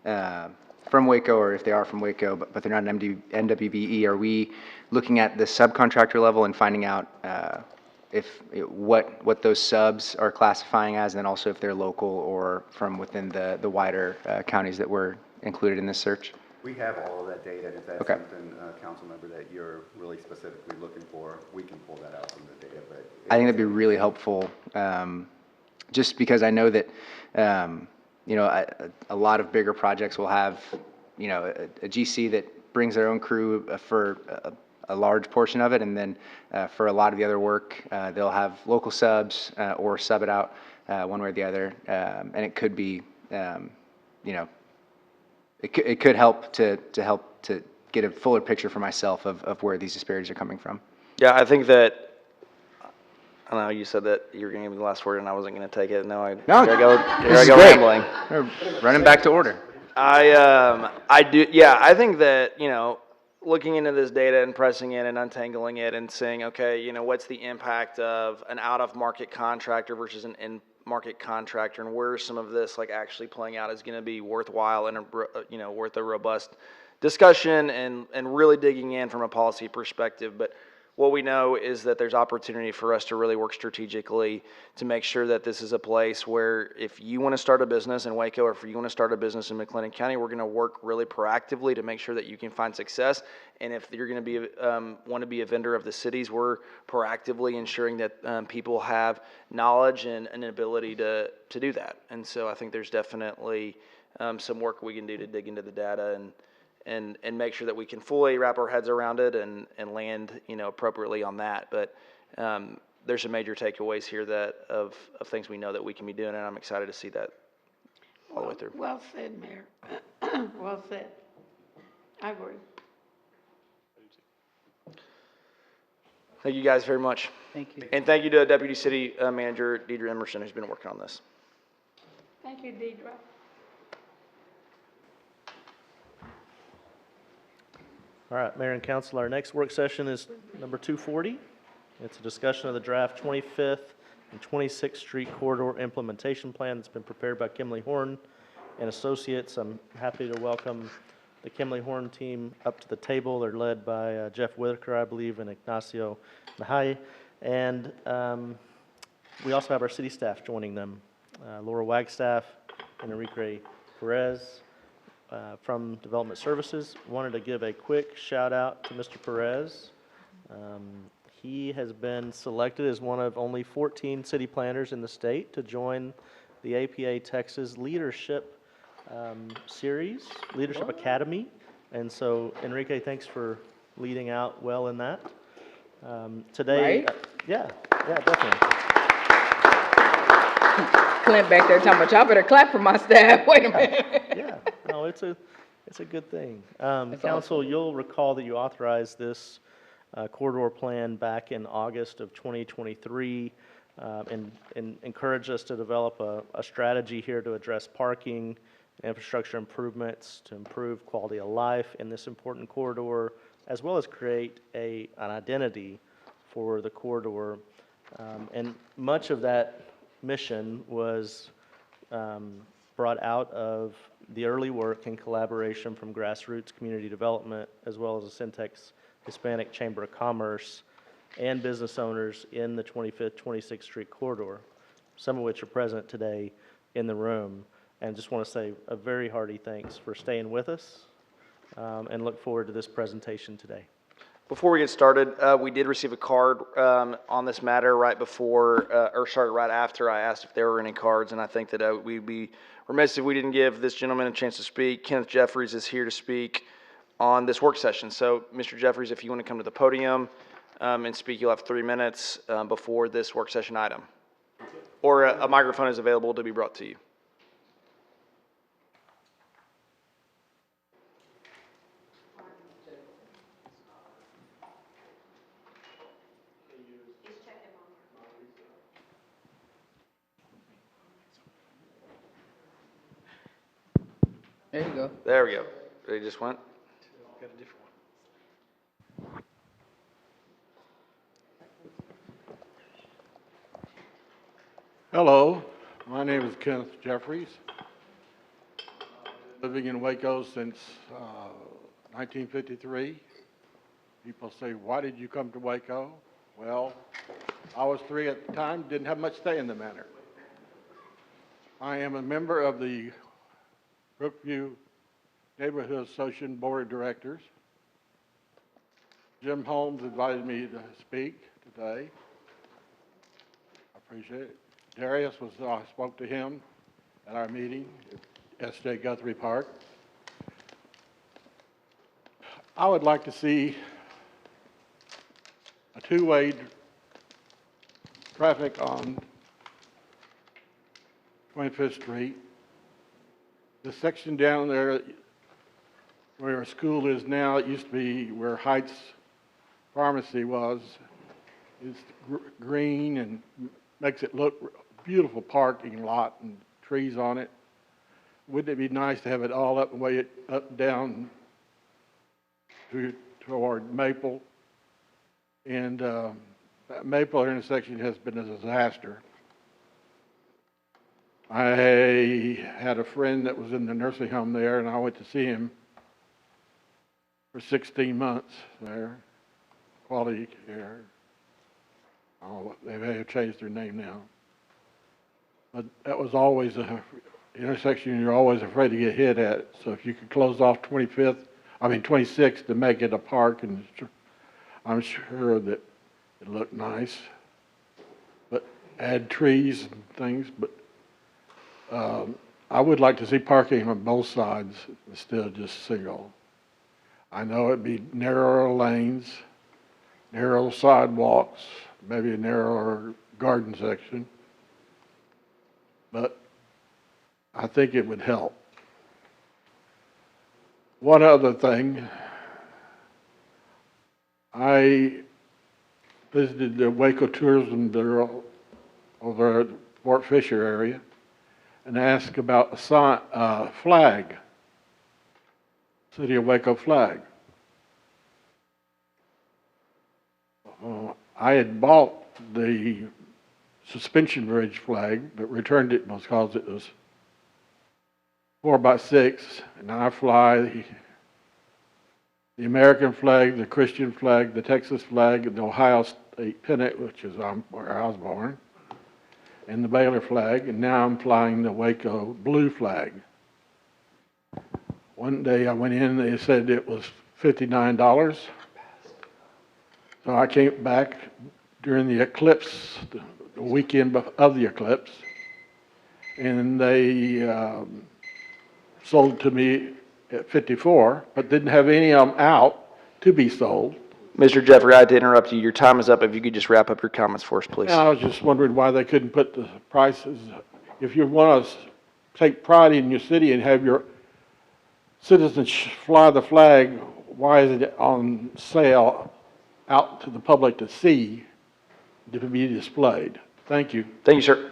from Waco, or if they are from Waco, but they're not an MWBE, are we looking at the subcontractor level and finding out what those subs are classifying as, and then also if they're local or from within the wider counties that were included in this search? We have all of that data, and if that's Okay. something, council member, that you're really specifically looking for, we can pull that out from the data, but. I think that'd be really helpful, just because I know that, you know, a lot of bigger projects will have, you know, a GC that brings their own crew for a large portion of it, and then for a lot of the other work, they'll have local subs or sub it out one way or the other, and it could be, you know, it could help to get a fuller picture for myself of where these disparities are coming from. Yeah, I think that, I know you said that you were going to give me the last word and I wasn't going to take it. No, here I go rambling. Running back to order. I do, yeah, I think that, you know, looking into this data and pressing it and untangling it and saying, okay, what's the impact of an out-of-market contractor versus an in-market contractor, and where some of this like actually playing out is going to be worthwhile and worth a robust discussion and really digging in from a policy perspective. But what we know is that there's opportunity for us to really work strategically to make sure that this is a place where if you want to start a business in Waco or if you want to start a business in McLennan County, we're going to work really proactively to make sure that you can find success. And if you're going to be want to be a vendor of the cities, we're proactively ensuring that people have knowledge and an ability to do that. And so I think there's definitely some work we can do to dig into the data and make sure that we can fully wrap our heads around it and land, appropriately on that. But there's some major takeaways here of things we know that we can be doing, and I'm excited to see that all the way through. Well said, Mayor. Well said. I agree. Thank you guys very much. Thank you. And thank you to Deputy City Manager Deidre Emerson, who's been working on this. Thank you, Deidre. All right, Mayor and Council, our next work session is number 240. It's a discussion of the draft 25th and 26th Street Corridor Implementation Plan that's been prepared by Kimley Horn and Associates. I'm happy to welcome the Kimley Horn team up to the table. They're led by Jeff Whitaker, I believe, and Ignacio Mahai. And we also have our city staff joining them, Laura Wagstaff and Enrique Perez. From Development Services. Wanted to give a quick shout out to Mr. Perez. He has been selected as one of only 14 city planners in the state to join the APA Texas Leadership Series, Leadership Academy. And so, Enrique, thanks for leading out well in that. Today, Right? Yeah, definitely. Clint back there talking about, y'all better clap for my staff. Wait a minute. Yeah, no, it's a good thing. Council, you'll recall that you authorized this corridor plan back in August of 2023 and encouraged us to develop a strategy here to address parking, infrastructure improvements, to improve quality of life in this important corridor, as well as create an identity for the corridor. And much of that mission was brought out of the early work and collaboration from Grassroots Community Development, as well as the Syntex Hispanic Chamber of Commerce and business owners in the 25th, 26th Street corridor, some of which are present today in the room. And just want to say a very hearty thanks for staying with us and look forward to this presentation today. Before we get started, we did receive a card on this matter right after I asked if there were any cards, and I think that we'd be remiss if we didn't give this gentleman a chance to speak. Kenneth Jeffries is here to speak on this work session. So, Mr. Jeffries, if you want to come to the podium and speak, you'll have 3 minutes before this work session item. Or a microphone is available to be brought to you. There you go. There we go. They just went. Got a different one. Hello, my name is Kenneth Jeffries. Living in Waco since 1953. People say, why did you come to Waco? Well, I was 3 at the time, didn't have much say in the matter. I am a member of the Brookview Neighborhood Association Board of Directors. Jim Holmes invited me to speak today. I appreciate it. Darius I spoke to him at our meeting at S.J. Guthrie Park. I would like to see a two-way traffic on 25th Street. The section down there where our school is now, it used to be where Heights Pharmacy was, is green and makes it look beautiful parking lot and trees on it. Wouldn't it be nice to have it all up and way it up and down to toward Maple. And that Maple intersection has been a disaster. I had a friend that was in the nursing home there, and I went to see him for 16 months there, quality care. Oh, they may have changed their name now. But that was always a intersection you're always afraid to get hit at. So if you could close off 26th to make it a park, and I'm sure that it looked nice. But add trees and things, but I would like to see parking on both sides instead of just single. I know it'd be narrower lanes, narrow sidewalks, maybe a narrower garden section, but I think it would help. One other thing, I visited the Waco Tourism Bureau over at Fort Fisher area and asked about a flag, City of Waco flag. I had bought the suspension bridge flag, but returned it because it was 4x6, and I fly the American flag, the Christian flag, the Texas flag, and the Ohio State pennant, which is where I was born, and the Baylor flag, and now I'm flying the Waco blue flag. One day I went in, they said it was $59. So I came back during the eclipse, the weekend of the eclipse, and they sold to me at 54, but didn't have any of them out to be sold. Mr. Jeffrey, I had to interrupt you. Your time is up. If you could just wrap up your comments for us, please. And I was just wondering why they couldn't put the prices. If you want to take pride in your city and have your citizens fly the flag, why is it on sale out to the public to see, to be displayed? Thank you. Thank you, sir.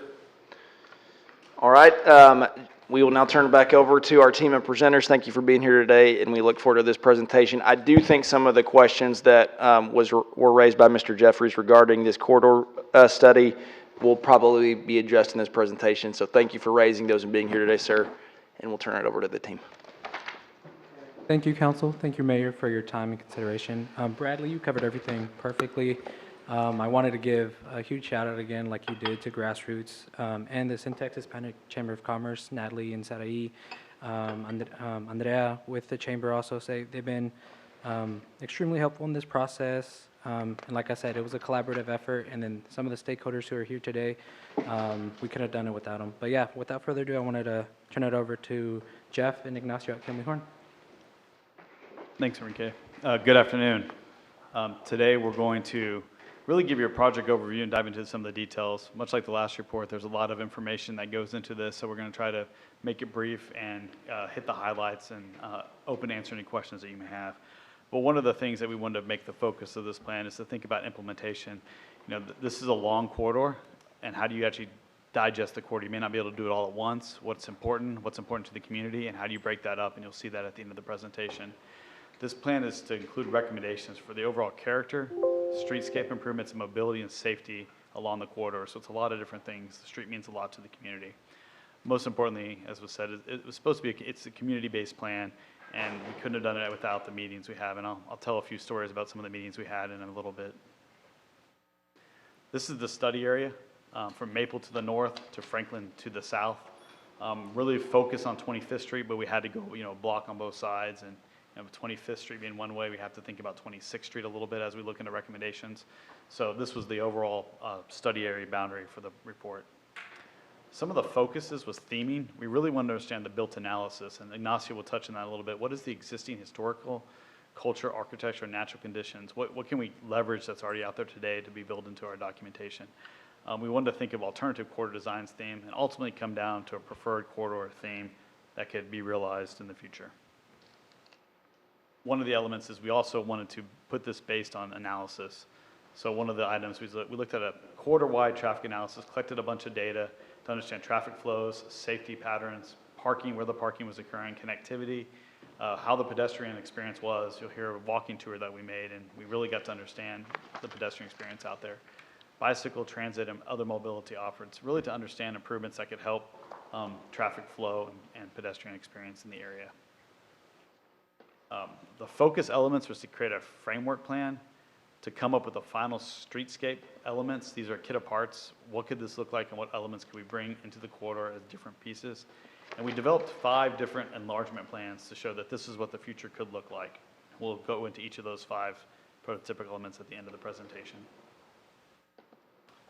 All right, we will now turn it back over to our team of presenters. Thank you for being here today, and we look forward to this presentation. I do think some of the questions that were raised by Mr. Jeffries regarding this corridor study will probably be addressed in this presentation. So thank you for raising those and being here today, sir, and we'll turn it over to the team. Thank you, Council. Thank you, Mayor, for your time and consideration. Bradley, you covered everything perfectly. I wanted to give a huge shout out again, like you did, to Grassroots and the Syntex Hispanic Chamber of Commerce, Natalie and Sarai, Andrea with the Chamber also say they've been extremely helpful in this process. And like I said, it was a collaborative effort, and then some of the stakeholders who are here today, we couldn't have done it without them. But yeah, without further ado, I wanted to turn it over to Jeff and Ignacio at Kimley Horn. Thanks, Enrique. Good afternoon. Today we're going to really give you a project overview and dive into some of the details. Much like the last report, there's a lot of information that goes into this, so we're going to try to make it brief and hit the highlights and open to answer any questions that you may have. But one of the things that we wanted to make the focus of this plan is to think about implementation. You know, this is a long corridor, and how do you actually digest the corridor? You may not be able to do it all at once. What's important to the community, and how do you break that up? And you'll see that at the end of the presentation. This plan is to include recommendations for the overall character, streetscape improvements, and mobility and safety along the corridor. So it's a lot of different things. The street means a lot to the community. Most importantly, as was said, it was supposed to be, it's a community-based plan, and we couldn't have done it without the meetings we have. And I'll tell a few stories about some of the meetings we had in a little bit. This is the study area from Maple to the north to Franklin to the south. Really focus on 25th Street, but we had to go, a block on both sides. And 25th Street being one way, we have to think about 26th Street a little bit as we look into recommendations. So this was the overall study area boundary for the report. Some of the focuses was theming. We really wanted to understand the built analysis, and Ignacio will touch on that a little bit. What is the existing historical, culture, architecture, and natural conditions? What can we leverage that's already out there today to be built into our documentation? We wanted to think of alternative corridor designs theme and ultimately come down to a preferred corridor theme that could be realized in the future. One of the elements is we also wanted to put this based on analysis. So one of the items, we looked at a corridor-wide traffic analysis, collected a bunch of data to understand traffic flows, safety patterns, parking, where the parking was occurring, connectivity, how the pedestrian experience was. You'll hear a walking tour that we made, and we really got to understand the pedestrian experience out there. Bicycle, transit, and other mobility offerings, really to understand improvements that could help traffic flow and pedestrian experience in the area. The focus elements was to create a framework plan to come up with the final streetscape elements. These are kit parts. What could this look like and what elements could we bring into the corridor as different pieces? And we developed 5 different enlargement plans to show that this is what the future could look like. We'll go into each of those 5 prototypic elements at the end of the presentation.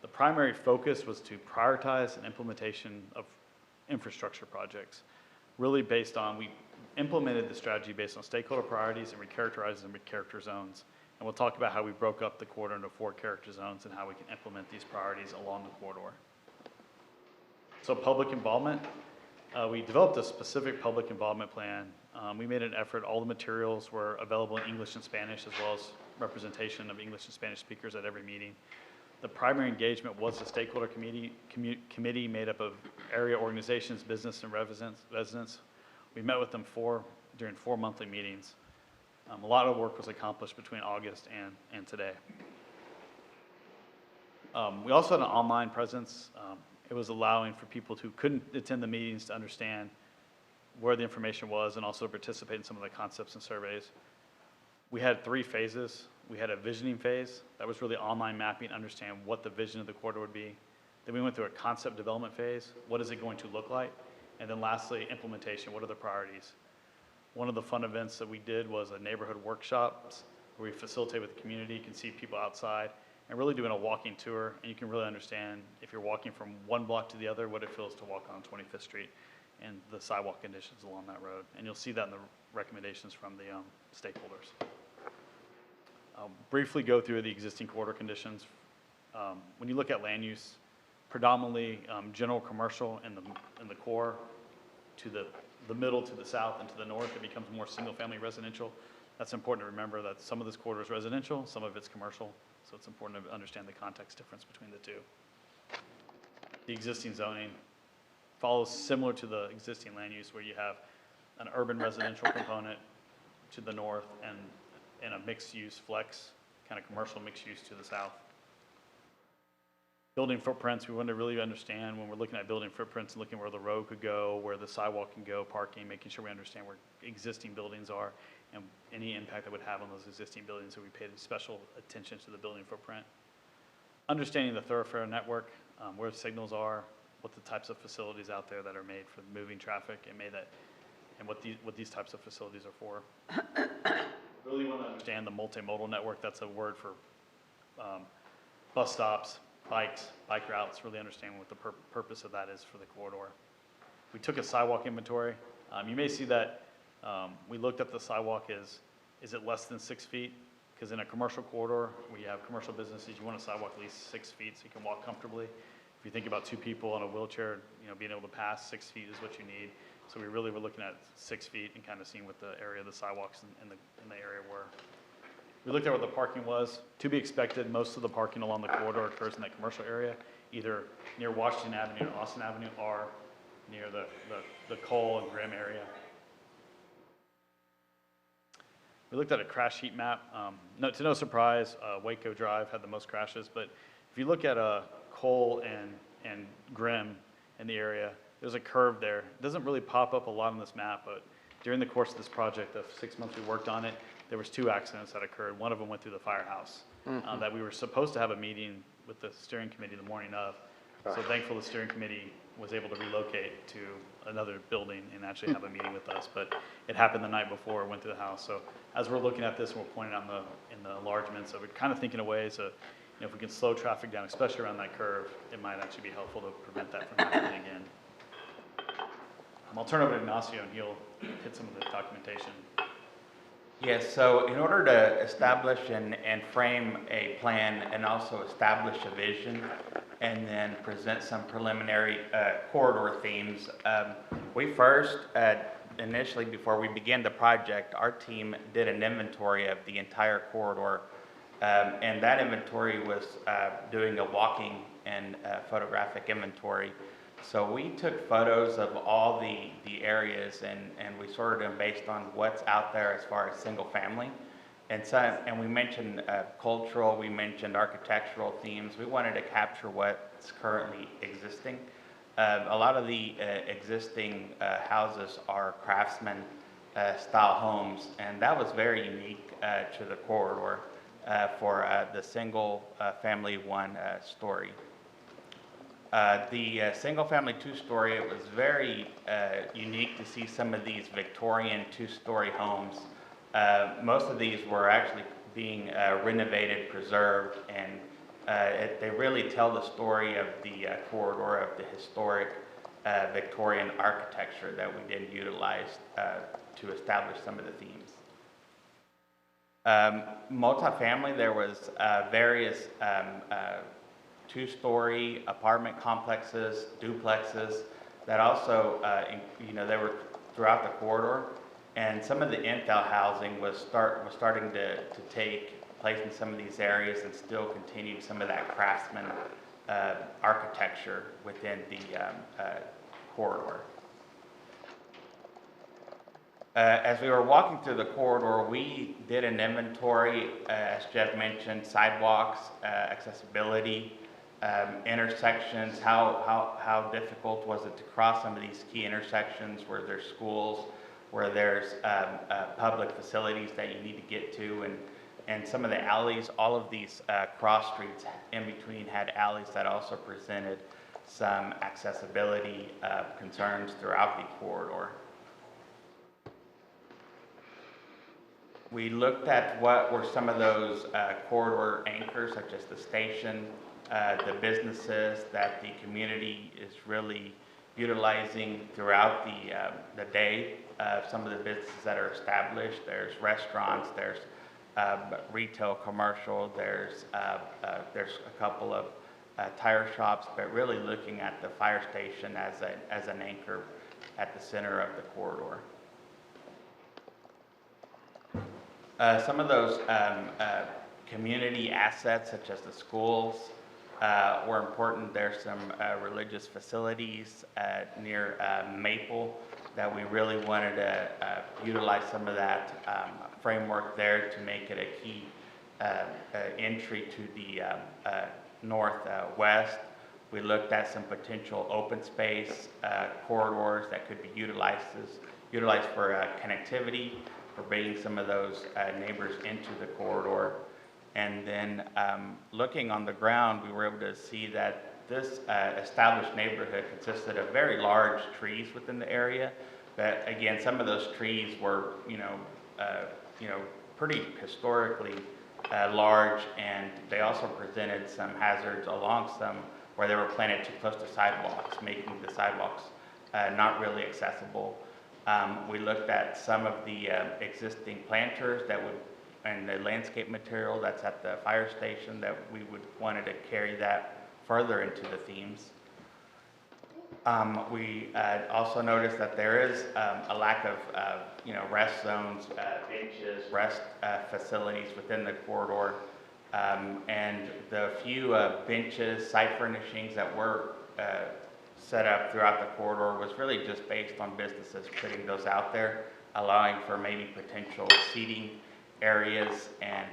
The primary focus was to prioritize an implementation of infrastructure projects, really based on, we implemented the strategy based on stakeholder priorities and recharacterized them with character zones. And we'll talk about how we broke up the corridor into 4 character zones and how we can implement these priorities along the corridor. So public involvement, we developed a specific public involvement plan. We made an effort, all the materials were available in English and Spanish, as well as representation of English and Spanish speakers at every meeting. The primary engagement was a stakeholder committee made up of area organizations, business, and residents. We met with them during 4 monthly meetings. A lot of work was accomplished between August and today. We also had an online presence. It was allowing for people who couldn't attend the meetings to understand where the information was and also participate in some of the concepts and surveys. We had 3 phases. We had a visioning phase that was really online mapping, understand what the vision of the corridor would be. Then we went through a concept development phase. What is it going to look like? And then lastly, implementation. What are the priorities? One of the fun events that we did was a neighborhood workshops where we facilitate with the community. You can see people outside and really doing a walking tour, and you can really understand if you're walking from one block to the other, what it feels to walk on 25th Street and the sidewalk conditions along that road. And you'll see that in the recommendations from the stakeholders. I'll briefly go through the existing corridor conditions. When you look at land use, predominantly general commercial in the core, to the middle, to the south, and to the north, it becomes more single-family residential. That's important to remember that some of this corridor is residential, some of it's commercial, so it's important to understand the context difference between the two. The existing zoning follows similar to the existing land use, where you have an urban residential component to the north and a mixed-use flex, kind of commercial mixed use to the south. Building footprints, we want to really understand when we're looking at building footprints and looking where the road could go, where the sidewalk can go, parking, making sure we understand where existing buildings are and any impact that would have on those existing buildings, so we paid special attention to the building footprint. Understanding the thoroughfare network, where the signals are, what the types of facilities out there that are made for moving traffic and what these types of facilities are for. Really want to understand the multimodal network. That's a word for bus stops, bikes, bike routes, really understand what the purpose of that is for the corridor. We took a sidewalk inventory. You may see that we looked at the sidewalk is it less than 6 feet? Because in a commercial corridor, we have commercial businesses, you want a sidewalk at least 6 feet so you can walk comfortably. If you think about 2 people in a wheelchair, being able to pass 6 feet is what you need. So we really were looking at 6 feet and kind of seeing what the area of the sidewalks in the area were. We looked at what the parking was. To be expected, most of the parking along the corridor occurs in that commercial area, either near Washington Avenue and Austin Avenue or near the Cole and Grimm area. We looked at a crash heat map. To no surprise, Waco Drive had the most crashes, but if you look at Cole and Grimm in the area, there's a curve there. It doesn't really pop up a lot on this map, but during the course of this project, the 6 months we worked on it, there was 2 accidents that occurred. One of them went through the firehouse. That we were supposed to have a meeting with the steering committee the morning of. So thankful the steering committee was able to relocate to another building and actually have a meeting with us. But it happened the night before it went through the house. So as we're looking at this, and we're pointing out in the enlargement, so we're kind of thinking of ways to, if we can slow traffic down, especially around that curve, it might actually be helpful to prevent that from happening again. I'll turn over to Ignacio and he'll hit some of the documentation. Yes, so in order to establish and frame a plan and also establish a vision and then present some preliminary corridor themes, we first, initially before we began the project, our team did an inventory of the entire corridor, and that inventory was doing a walking and photographic inventory So we took photos of all the areas and we sorted them based on what's out there as far as single family. And we mentioned cultural, we mentioned architectural themes. We wanted to capture what's currently existing. A lot of the existing houses are craftsman style homes, and that was very unique to the corridor for the single family one story. The single-family two-story, it was very unique to see some of these Victorian two-story homes. Most of these were actually being renovated, preserved, and they really tell the story of the corridor, of the historic Victorian architecture that we did utilize to establish some of the themes. Multifamily, there was various two-story apartment complexes, duplexes, that also, they were throughout the corridor. And some of the infill housing was starting to take place in some of these areas and still continued some of that craftsman architecture within the corridor. As we were walking through the corridor, we did an inventory, as Jeff mentioned, sidewalks, accessibility, intersections, how difficult was it to cross some of these key intersections where there's schools, where there's public facilities that you need to get to, and some of the alleys. All of these cross streets in between had alleys that also presented some accessibility concerns throughout the corridor. We looked at what were some of those corridor anchors, such as the station, the businesses that the community is really utilizing throughout the day. Some of the businesses that are established, there's restaurants, there's retail, commercial, there's a couple of tire shops, but really looking at the fire station as an anchor at the center of the corridor. Some of those community assets, such as the schools, were important. There's some religious facilities near Maple that we really wanted to utilize some of that framework there to make it a key entry to the northwest. We looked at some potential open space corridors that could be utilized for connectivity, for bringing some of those neighbors into the corridor. And then looking on the ground, we were able to see that this established neighborhood consisted of very large trees within the area. But again, some of those trees were, pretty historically large, and they also presented some hazards along some where they were planted too close to sidewalks, making the sidewalks not really accessible. We looked at some of the existing planters and the landscape material that's at the fire station that we wanted to carry that further into the themes. We also noticed that there is a lack of rest zones, benches, rest facilities within the corridor, and the few benches, site furnishings that were set up throughout the corridor was really just based on businesses putting those out there, allowing for maybe potential seating areas and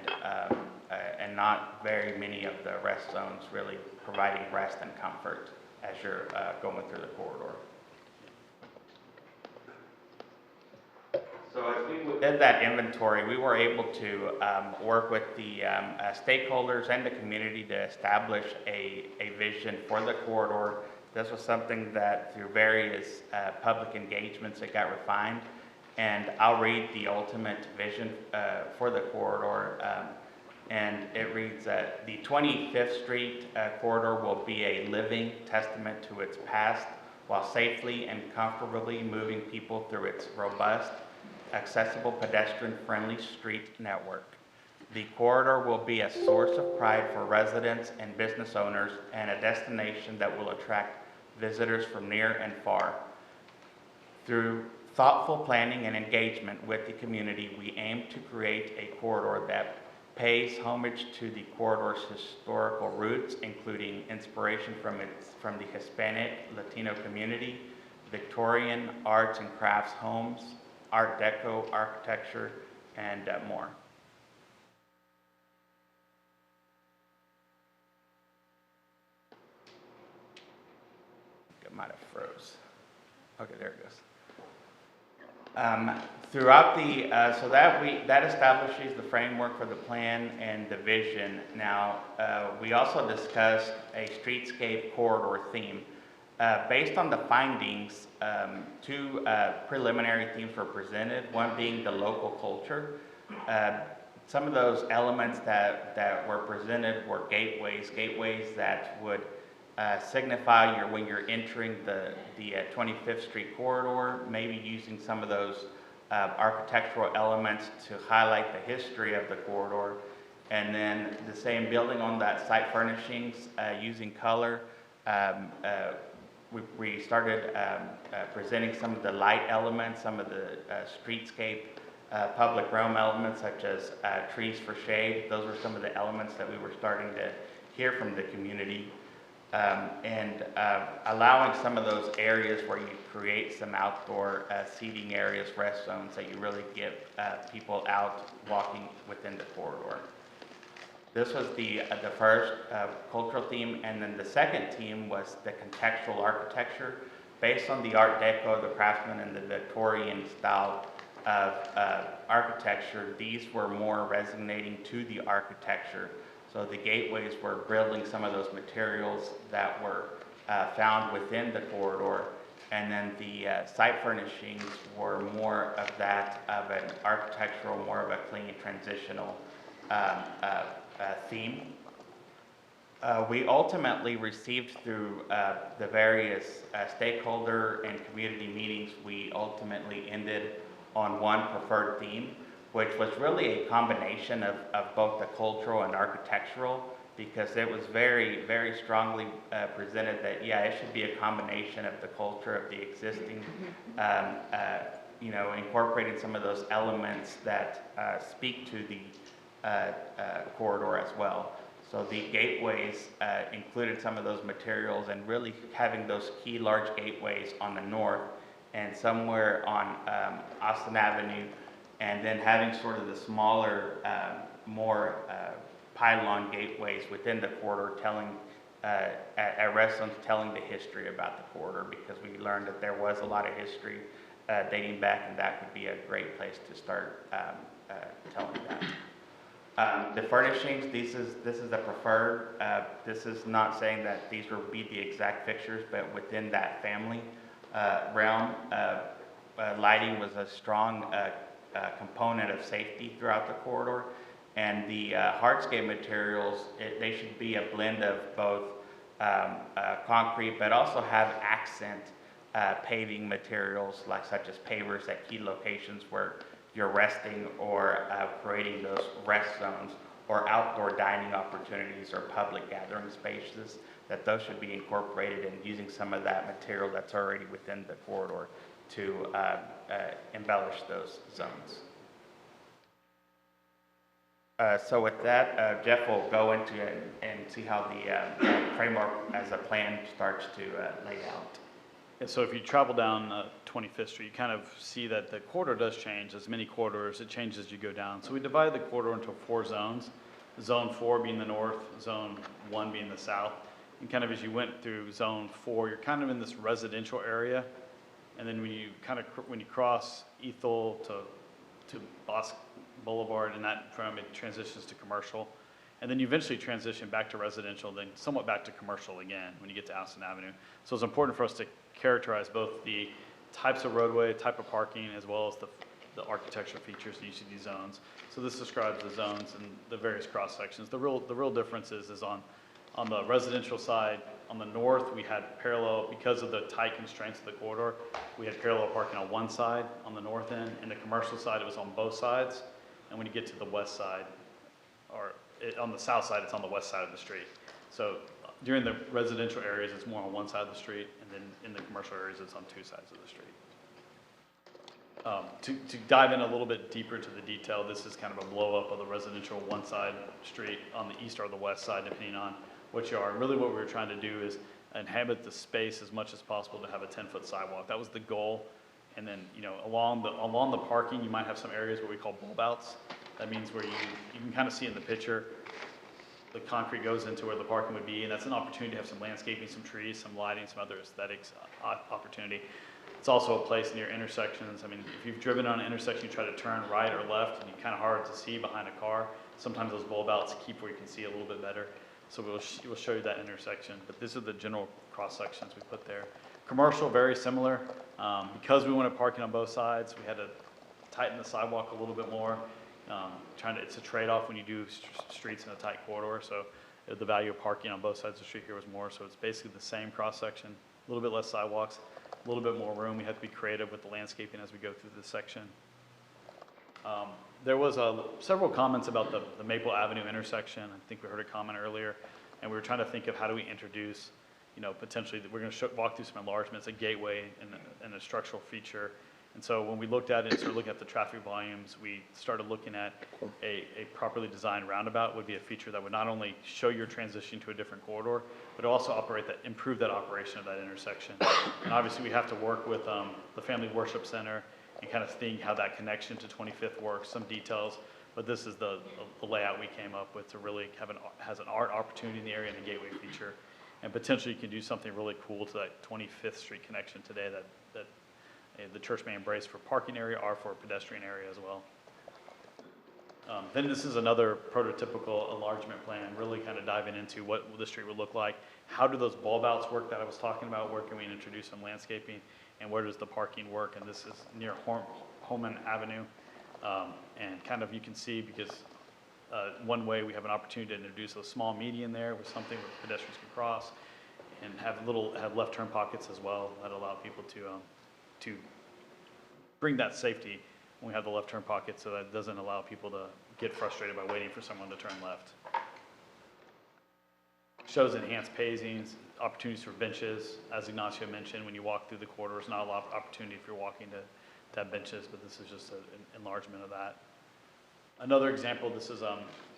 not very many of the rest zones really providing rest and comfort as you're going through the corridor. So as we did that inventory, we were able to work with the stakeholders and the community to establish a vision for the corridor. This was something that through various public engagements it got refined. And I'll read the ultimate vision for the corridor. And it reads that the 25th Street corridor will be a living testament to its past while safely and comfortably moving people through its robust, accessible, pedestrian-friendly street network. The corridor will be a source of pride for residents and business owners and a destination that will attract visitors from near and far. Through thoughtful planning and engagement with the community, we aim to create a corridor that pays homage to the corridor's historical roots, including inspiration from the Hispanic Latino community, Victorian arts and crafts homes, Art Deco architecture, and more. It might have froze. Okay, there it goes. Throughout the, so that establishes the framework for the plan and the vision. Now, we also discussed a streetscape corridor theme. Based on the findings, two preliminary themes were presented, one being the local culture. Some of those elements that were presented were gateways that would signify when you're entering the 25th Street corridor, maybe using some of those architectural elements to highlight the history of the corridor. And then the same building on that site furnishings using color. We started presenting some of the light elements, some of the streetscape public realm elements such as trees for shade. Those were some of the elements that we were starting to hear from the community. And allowing some of those areas where you create some outdoor seating areas, rest zones, that you really get people out walking within the corridor. This was the first cultural theme, and then the second theme was the contextual architecture. Based on the Art Deco, the Craftsman, and the Victorian style of architecture, these were more resonating to the architecture. So the gateways were building some of those materials that were found within the corridor, and then the site furnishings were more of that, of an architectural, more of a clean transitional theme. We ultimately received through the various stakeholder and community meetings, we ultimately ended on one preferred theme, which was really a combination of both the cultural and architectural, because it was very, very strongly presented that, yeah, it should be a combination of the culture of the existing, you know, incorporating some of those elements that speak to the corridor as well. So the gateways included some of those materials, and really having those key large gateways on the north and somewhere on Austin Avenue, and then having sort of the smaller, more pylon gateways within the corridor telling, at restaurants telling the history about the corridor, because we learned that there was a lot of history dating back, and that would be a great place to start telling that. The furnishings, this is the preferred. This is not saying that these will be the exact fixtures, but within that family realm, lighting was a strong component of safety throughout the corridor, and the hardscape materials, they should be a blend of both concrete, but also have accent paving materials, like such as pavers at key locations where you're resting, or creating those rest zones, or outdoor dining opportunities, or public gathering spaces, that those should be incorporated, and using some of that material that's already within the corridor to embellish those zones. So with that, Jeff will go into it and see how the framework as a plan starts to lay out. Yeah, so if you travel down 25th Street, you kind of see that the corridor does change. As many corridors, it changes as you go down. So we divided the corridor into 4 zones, Zone 4 being the north, Zone 1 being the south. And kind of as you went through Zone 4, you're kind of in this residential area. And then when you when you cross Ethel to Bosque Boulevard, and that from it transitions to commercial. And then you eventually transition back to residential, then somewhat back to commercial again when you get to Austin Avenue. So it's important for us to characterize both the types of roadway, type of parking, as well as the architectural features in each of these zones. So this describes the zones and the various cross sections. The real difference is on the residential side. On the north, we had parallel, because of the tight constraints of the corridor, we had parallel parking on one side on the north end, and the commercial side, it was on both sides. And when you get to the west side, or on the south side, it's on the west side of the street. So during the residential areas, it's more on one side of the street, and then in the commercial areas, it's on 2 sides of the street. To dive in a little bit deeper to the detail, this is kind of a blow up of the residential one side street on the east or the west side, depending on what you are. And really what we were trying to do is inhabit the space as much as possible to have a 10-foot sidewalk. That was the goal. And then, you know, along the parking, you might have some areas what we call bulb outs. That means where you can kind of see in the picture, the concrete goes into where the parking would be, and that's an opportunity to have some landscaping, some trees, some lighting, some other aesthetics opportunity. It's also a place near intersections. I mean, if you've driven on an intersection, you try to turn right or left, and you're kind of hard to see behind a car. Sometimes those bulb outs keep where you can see a little bit better. So we'll show you that intersection, but these are the general cross sections we put there. Commercial, very similar. Because we wanted parking on both sides, we had to tighten the sidewalk a little bit more. It's a trade-off when you do streets in a tight corridor, so the value of parking on both sides of the street here was more, so it's basically the same cross-section, a little bit less sidewalks, a little bit more room. We had to be creative with the landscaping as we go through this section. There was several comments about the Maple Avenue intersection. I think we heard a comment earlier, and we were trying to think of how do we introduce, you know, potentially, we're going to walk through some enlargements, a gateway and a structural feature. And so when we looked at it and started looking at the traffic volumes, we started looking at a properly designed roundabout would be a feature that would not only show your transition to a different corridor, but also improve that operation of that intersection. And obviously we have to work with the Family Worship Center and kind of think how that connection to 25th works, some details. But this is the layout we came up with to really has an art opportunity in the area and a gateway feature. And potentially you can do something really cool to that 25th Street connection today that the church may embrace for parking area or for a pedestrian area as well. Then this is another prototypical enlargement plan, really kind of diving into what the street would look like. How do those bulb outs work that I was talking about? Where can we introduce some landscaping? And where does the parking work? And this is near Holman Avenue. And kind of you can see because one way we have an opportunity to introduce a small median there with something where pedestrians can cross and have left turn pockets as well that allow people to bring that safety when we have the left turn pocket so that it doesn't allow people to get frustrated by waiting for someone to turn left. Shows enhanced pavings, opportunities for benches. As Ignacio mentioned, when you walk through the corridor, there's not a lot of opportunity if you're walking to have benches, but this is just an enlargement of that. Another example, this is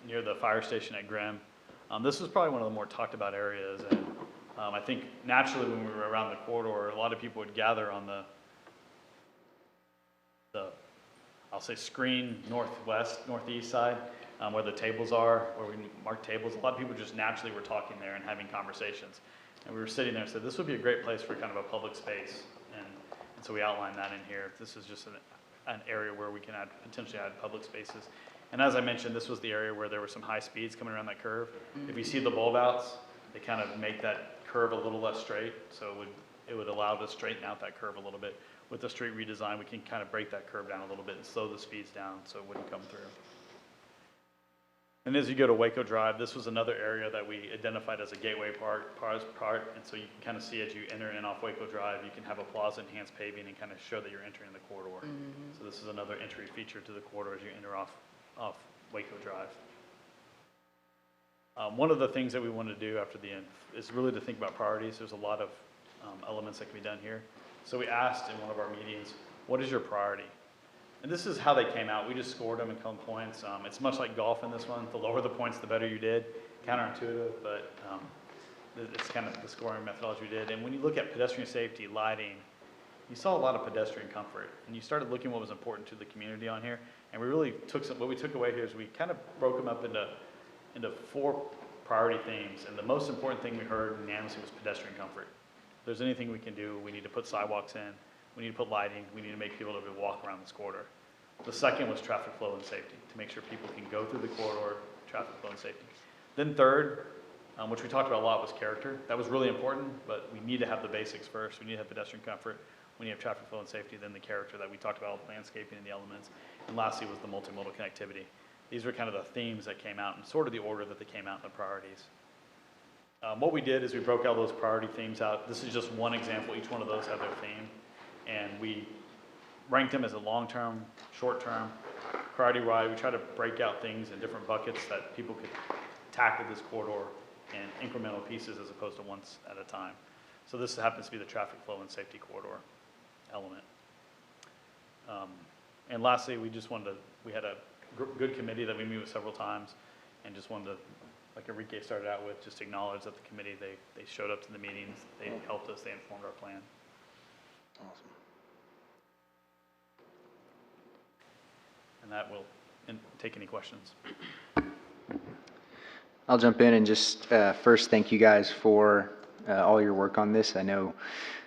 near the fire station at Grimm. This is probably one of the more talked about areas, and I think naturally when we were around the corridor, a lot of people would gather on the I'll say screen northeast side, where the tables are, where we mark tables. A lot of people just naturally were talking there and having conversations. And we were sitting there and said, this would be a great place for kind of a public space. And so we outlined that in here. This is just an area where we can potentially add public spaces. And as I mentioned, this was the area where there were some high speeds coming around that curve. If you see the bulb outs, they kind of make that curve a little less straight. So it would allow to straighten out that curve a little bit. With the street redesign, we can kind of break that curve down a little bit and slow the speeds down so it wouldn't come through. And as you go to Waco Drive, this was another area that we identified as a gateway part. And so you can kind of see as you enter in off Waco Drive, you can have a plaza enhanced paving and kind of show that you're entering the corridor. So this is another entry feature to the corridor as you enter off Waco Drive. One of the things that we want to do after the end is really to think about priorities. There's a lot of elements that can be done here. So we asked in one of our meetings, what is your priority? And this is how they came out. We just scored them and count points. It's much like golf in this one. The lower the points, the better you did. Counterintuitive, but it's kind of the scoring methodology we did. And when you look at pedestrian safety, lighting, you saw a lot of pedestrian comfort. And you started looking what was important to the community on here. And we really what we took away here is we kind of broke them up into 4 priority themes. And the most important thing we heard unanimously was pedestrian comfort. If there's anything we can do, we need to put sidewalks in, we need to put lighting, we need to make people able to walk around this corridor. The second was traffic flow and safety, to make sure people can go through the corridor, traffic flow and safety. Then third, which we talked about a lot, was character. That was really important, but we need to have the basics first. We need to have pedestrian comfort, we need to have traffic flow and safety, then the character that we talked about, landscaping and the elements. And lastly was the multimodal connectivity. These were kind of the themes that came out and sort of the order that they came out in the priorities. What we did is we broke all those priority themes out. This is just one example. Each one of those had their theme. And we ranked them as a long-term, short-term, priority-wise. We try to break out things in different buckets that people could tackle this corridor in incremental pieces as opposed to once at a time. So this happens to be the traffic flow and safety corridor element. And lastly, we just wanted to, we had a good committee that we meet with several times, and just wanted to, like Enrique started out with, just acknowledge that the committee, they showed up to the meetings, they helped us, they informed our plan. Awesome. And that will take any questions. I'll jump in and just first thank you guys for all your work on this. I know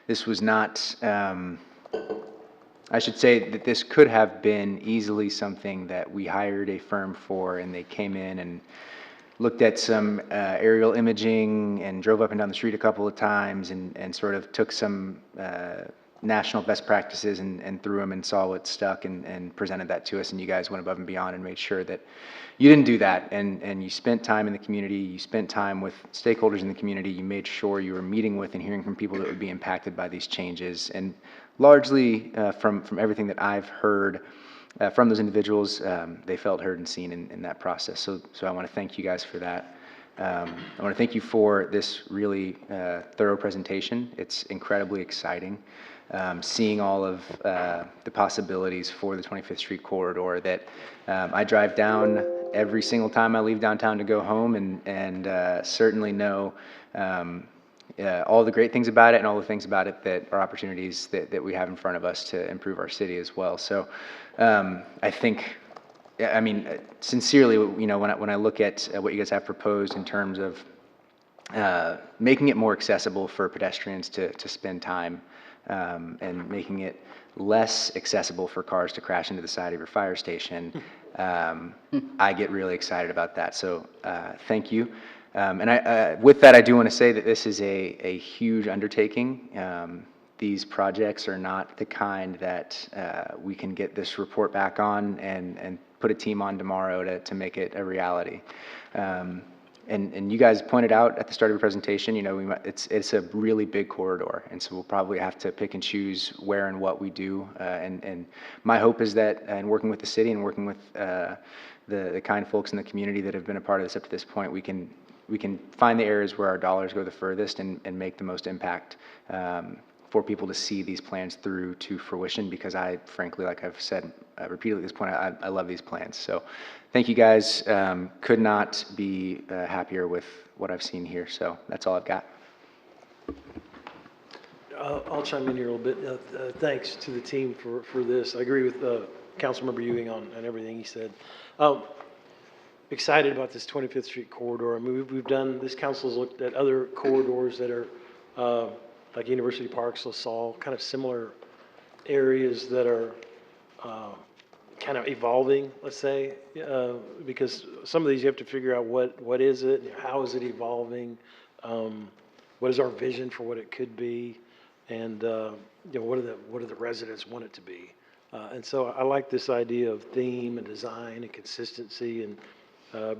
this was not, I should say that this could have been easily something that we hired a firm for, and they came in and looked at some aerial imaging and drove up and down the street a couple of times and sort of took some national best practices and threw them and saw what stuck and presented that to us, and you guys went above and beyond and made sure that you didn't do that, and you spent time in the community, you spent time with stakeholders in the community, you made sure you were meeting with and hearing from people that would be impacted by these changes, and largely from everything that I've heard from those individuals, they felt heard and seen in that process, so I want to thank you guys for that. I want to thank you for this really thorough presentation. It's incredibly exciting. Seeing all of the possibilities for the 25th Street corridor that I drive down every single time I leave downtown to go home, and certainly know all the great things about it and all the things about it that are opportunities that we have in front of us to improve our city as well. So I think, I mean, sincerely, you know, when I look at what you guys have proposed in terms of making it more accessible for pedestrians to spend time, and making it less accessible for cars to crash into the side of your fire station, I get really excited about that. So thank you. And with that, I do want to say that this is a huge undertaking. These projects are not the kind that we can get this report back on and put a team on tomorrow to make it a reality. And you guys pointed out at the start of your presentation, you know, it's a really big corridor, and so we'll probably have to pick and choose where and what we do. And my hope is that, in working with the city and working with the kind folks in the community that have been a part of this up to this point, we can find the areas where our dollars go the furthest and make the most impact for people to see these plans through to fruition, because I, frankly, like I've said repeatedly at this point, I love these plans. So thank you guys. Could not be happier with what I've seen here. So that's all I've got. I'll chime in here a little bit. Thanks to the team for this. I agree with Councilmember Ewing on everything he said. Excited about this 25th Street corridor. I mean, we've done, this council's looked at other corridors that are like University Parks, LaSalle, kind of similar areas that are kind of evolving, let's say, because some of these you have to figure out what is it, how is it evolving, what is our vision for what it could be, and you know, what do the residents want it to be. And so I like this idea of theme and design and consistency and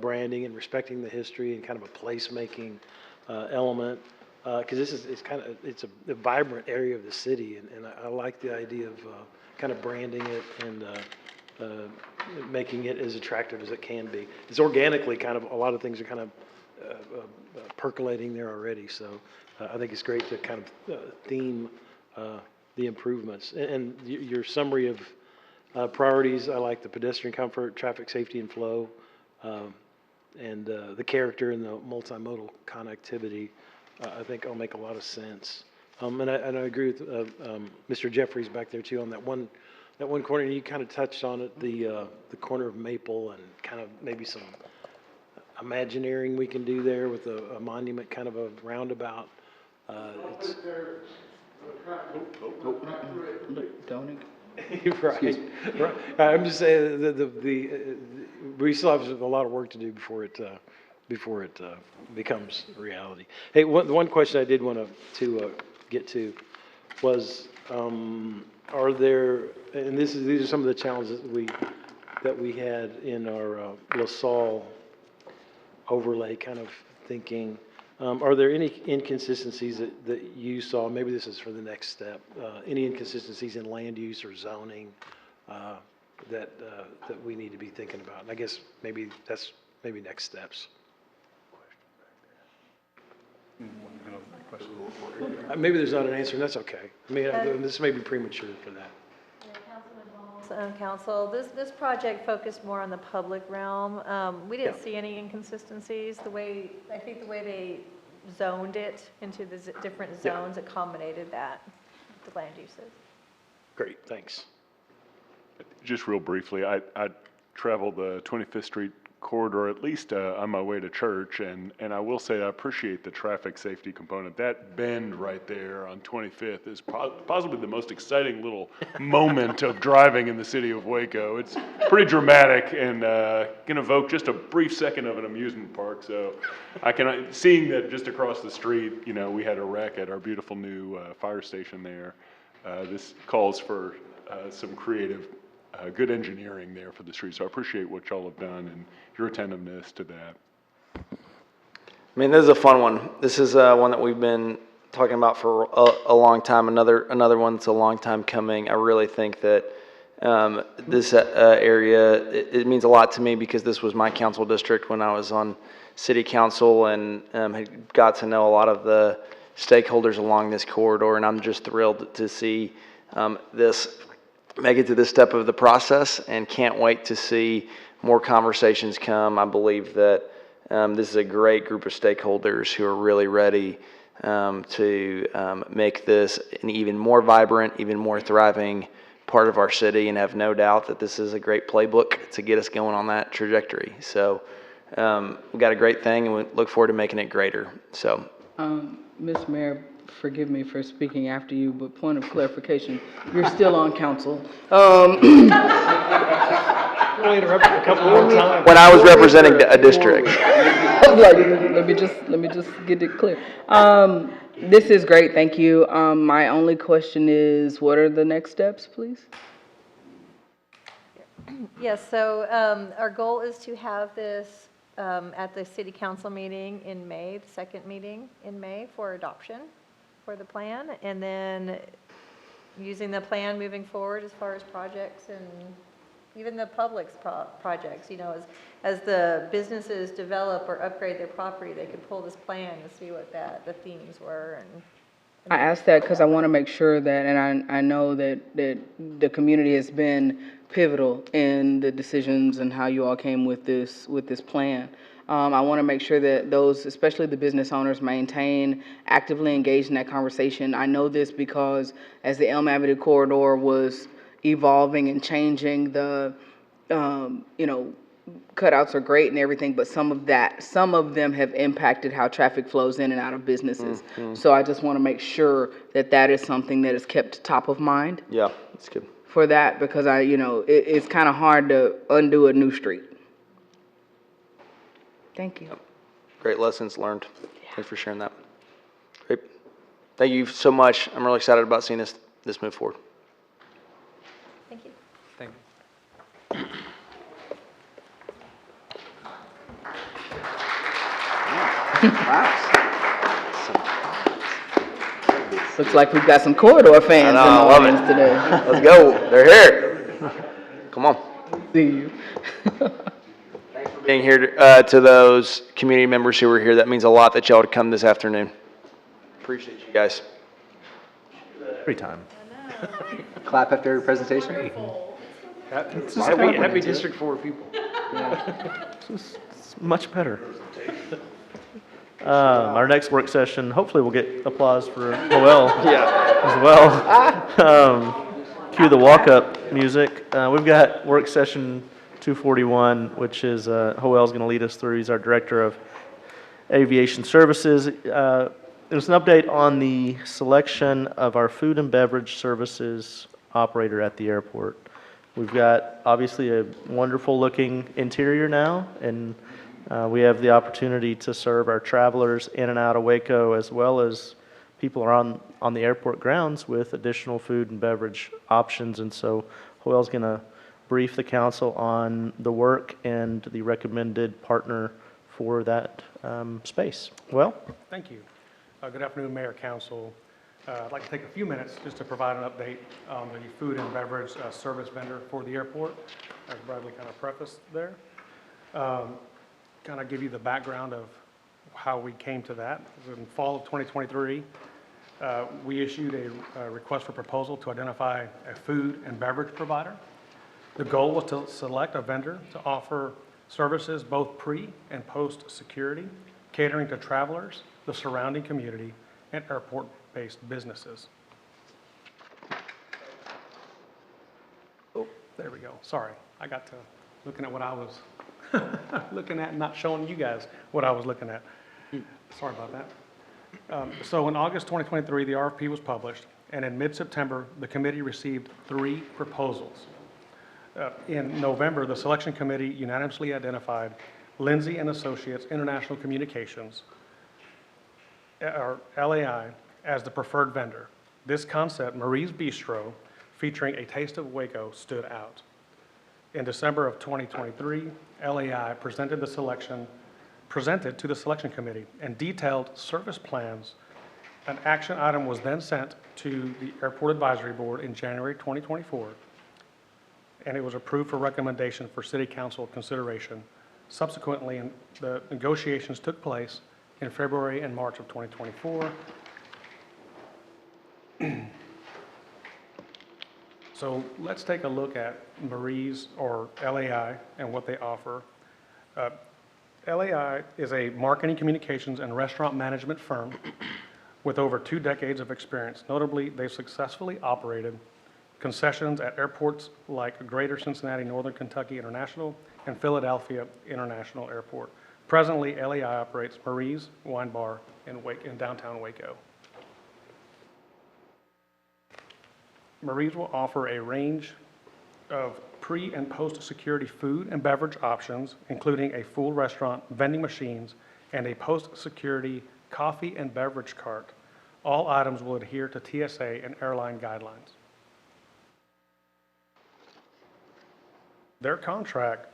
branding and respecting the history and kind of a place-making element. Because this is it's a vibrant area of the city, and I like the idea of kind of branding it and making it as attractive as it can be. It's organically kind of, a lot of things are kind of percolating there already, so I think it's great to kind of theme the improvements. And your summary of priorities, I like the pedestrian comfort, traffic safety and flow, and the character and the multimodal connectivity. I think it'll make a lot of sense. And I agree with Mr. Jeffries back there too on that one corner. You kind of touched on it, the corner of Maple, and kind of maybe some imagineering we can do there with a monument, kind of a roundabout. Right. I'm just saying we still have a lot of work to do before it becomes reality. Hey, one question I did want to get to was, are there, and these are some of the challenges that we had in our LaSalle overlay kind of thinking. Are there any inconsistencies that you saw? Maybe this is for the next step. Any inconsistencies in land use or zoning that we need to be thinking about? And I guess maybe that's next steps. Maybe there's not an answer, and that's okay. I mean, this may be premature for that. Council, this project focused more on the public realm. We didn't see any inconsistencies. I think the way they zoned it into the different zones accommodated that, the land uses. Great, thanks. Just real briefly, I travel the 25th Street corridor at least on my way to church, and I will say I appreciate the traffic safety component. That bend right there on 25th is possibly the most exciting little moment of driving in the city of Waco. It's pretty dramatic and can evoke just a brief second of an amusement park. So seeing that just across the street, you know, we had a wreck at our beautiful new fire station there. This calls for some creative good engineering there for the street. So I appreciate what y'all have done and your attentiveness to that. I mean, this is a fun one. This is one that we've been talking about for a long time. Another one that's a long time coming. I really think that this area, it means a lot to me because this was my council district when I was on city council and had got to know a lot of the stakeholders along this corridor, and I'm just thrilled to see this make it to this step of the process and can't wait to see more conversations come. I believe that this is a great group of stakeholders who are really ready to make this an even more vibrant, even more thriving part of our city, and have no doubt that this is a great playbook to get us going on that trajectory. So we've got a great thing and we look forward to making it greater. So, Mr. Mayor, forgive me for speaking after you, but point of clarification, you're still on council. We'll interrupt you a couple more times. when I was representing a district. Like, let me just get it clear. This is great, thank you. My only question is, what are the next steps, please? Yes, so our goal is to have this at the city council meeting in May, the second meeting in May for adoption for the plan, and then using the plan moving forward as far as projects and even the public's projects, you know, as the businesses develop or upgrade their property, they could pull this plan and see what the themes were. And I asked that because I want to make sure that, and I know that the community has been pivotal in the decisions and how you all came with this plan. I want to make sure that those, especially the business owners, maintain actively engaged in that conversation. I know this because as the Elm Avenue corridor was evolving and changing, the cutouts are great and everything, but some of them have impacted how traffic flows in and out of businesses. So I just want to make sure that is something that is kept top of mind. Yeah, that's good. For that, because it's kind of hard to undo a new street. Thank you. Great lessons learned. Thanks for sharing that. Great. Thank you so much. I'm really excited about seeing this move forward. thank you. Thank you. Looks like we've got some corridor fans in the audience today. Let's go. They're here. Come on. See you. Being here to those community members who were here, that means a lot that y'all would come this afternoon. Appreciate you guys. Every time. Clap after your presentation. Happy District 4 people. It's much better. Our next work session, hopefully we'll get applause for Joel as well. Cue the walk-up music. We've got work session 241, which is Joel's going to lead us through. He's our Director of Aviation Services. There's an update on the selection of our food and beverage services operator at the airport. We've got obviously a wonderful looking interior now, and we have the opportunity to serve our travelers in and out of Waco, as well as people are on the airport grounds with additional food and beverage options. And so Joel's going to brief the council on the work and the recommended partner for that space. Well? Thank you. Good afternoon, Mayor, Council. I'd like to take a few minutes just to provide an update on the food and beverage service vendor for the airport, as Bradley kind of prefaced there. Kind of give you the background of how we came to that. In fall of 2023, we issued a request for proposal to identify a food and beverage provider. The goal was to select a vendor to offer services both pre and post security, catering to travelers, the surrounding community, and airport-based businesses. Oh, there we go. Sorry, I got to looking at what I was looking at and not showing you guys what I was looking at. Sorry about that. So in August 2023, the RFP was published, and in mid-September, the committee received 3 proposals. In November, the selection committee unanimously identified Lindsay and Associates International Communications, or LAI, as the preferred vendor. This concept, Marie's Bistro, featuring a taste of Waco, stood out. In December of 2023, LAI presented to the selection committee and detailed service plans. An action item was then sent to the Airport Advisory Board in January 2024, and it was approved for recommendation for City Council consideration. Subsequently, the negotiations took place in February and March of 2024. So let's take a look at Marie's, or LAI, and what they offer. LAI is a marketing, communications, and restaurant management firm with over 2 decades of experience. Notably, they've successfully operated concessions at airports like Greater Cincinnati, Northern Kentucky International, and Philadelphia International Airport. Presently, LAI operates Marie's Wine Bar in downtown Waco. Marie's will offer a range of pre- and post-security food and beverage options, including a full restaurant, vending machines, and a post-security coffee and beverage cart. All items will adhere to TSA and airline guidelines. Their contract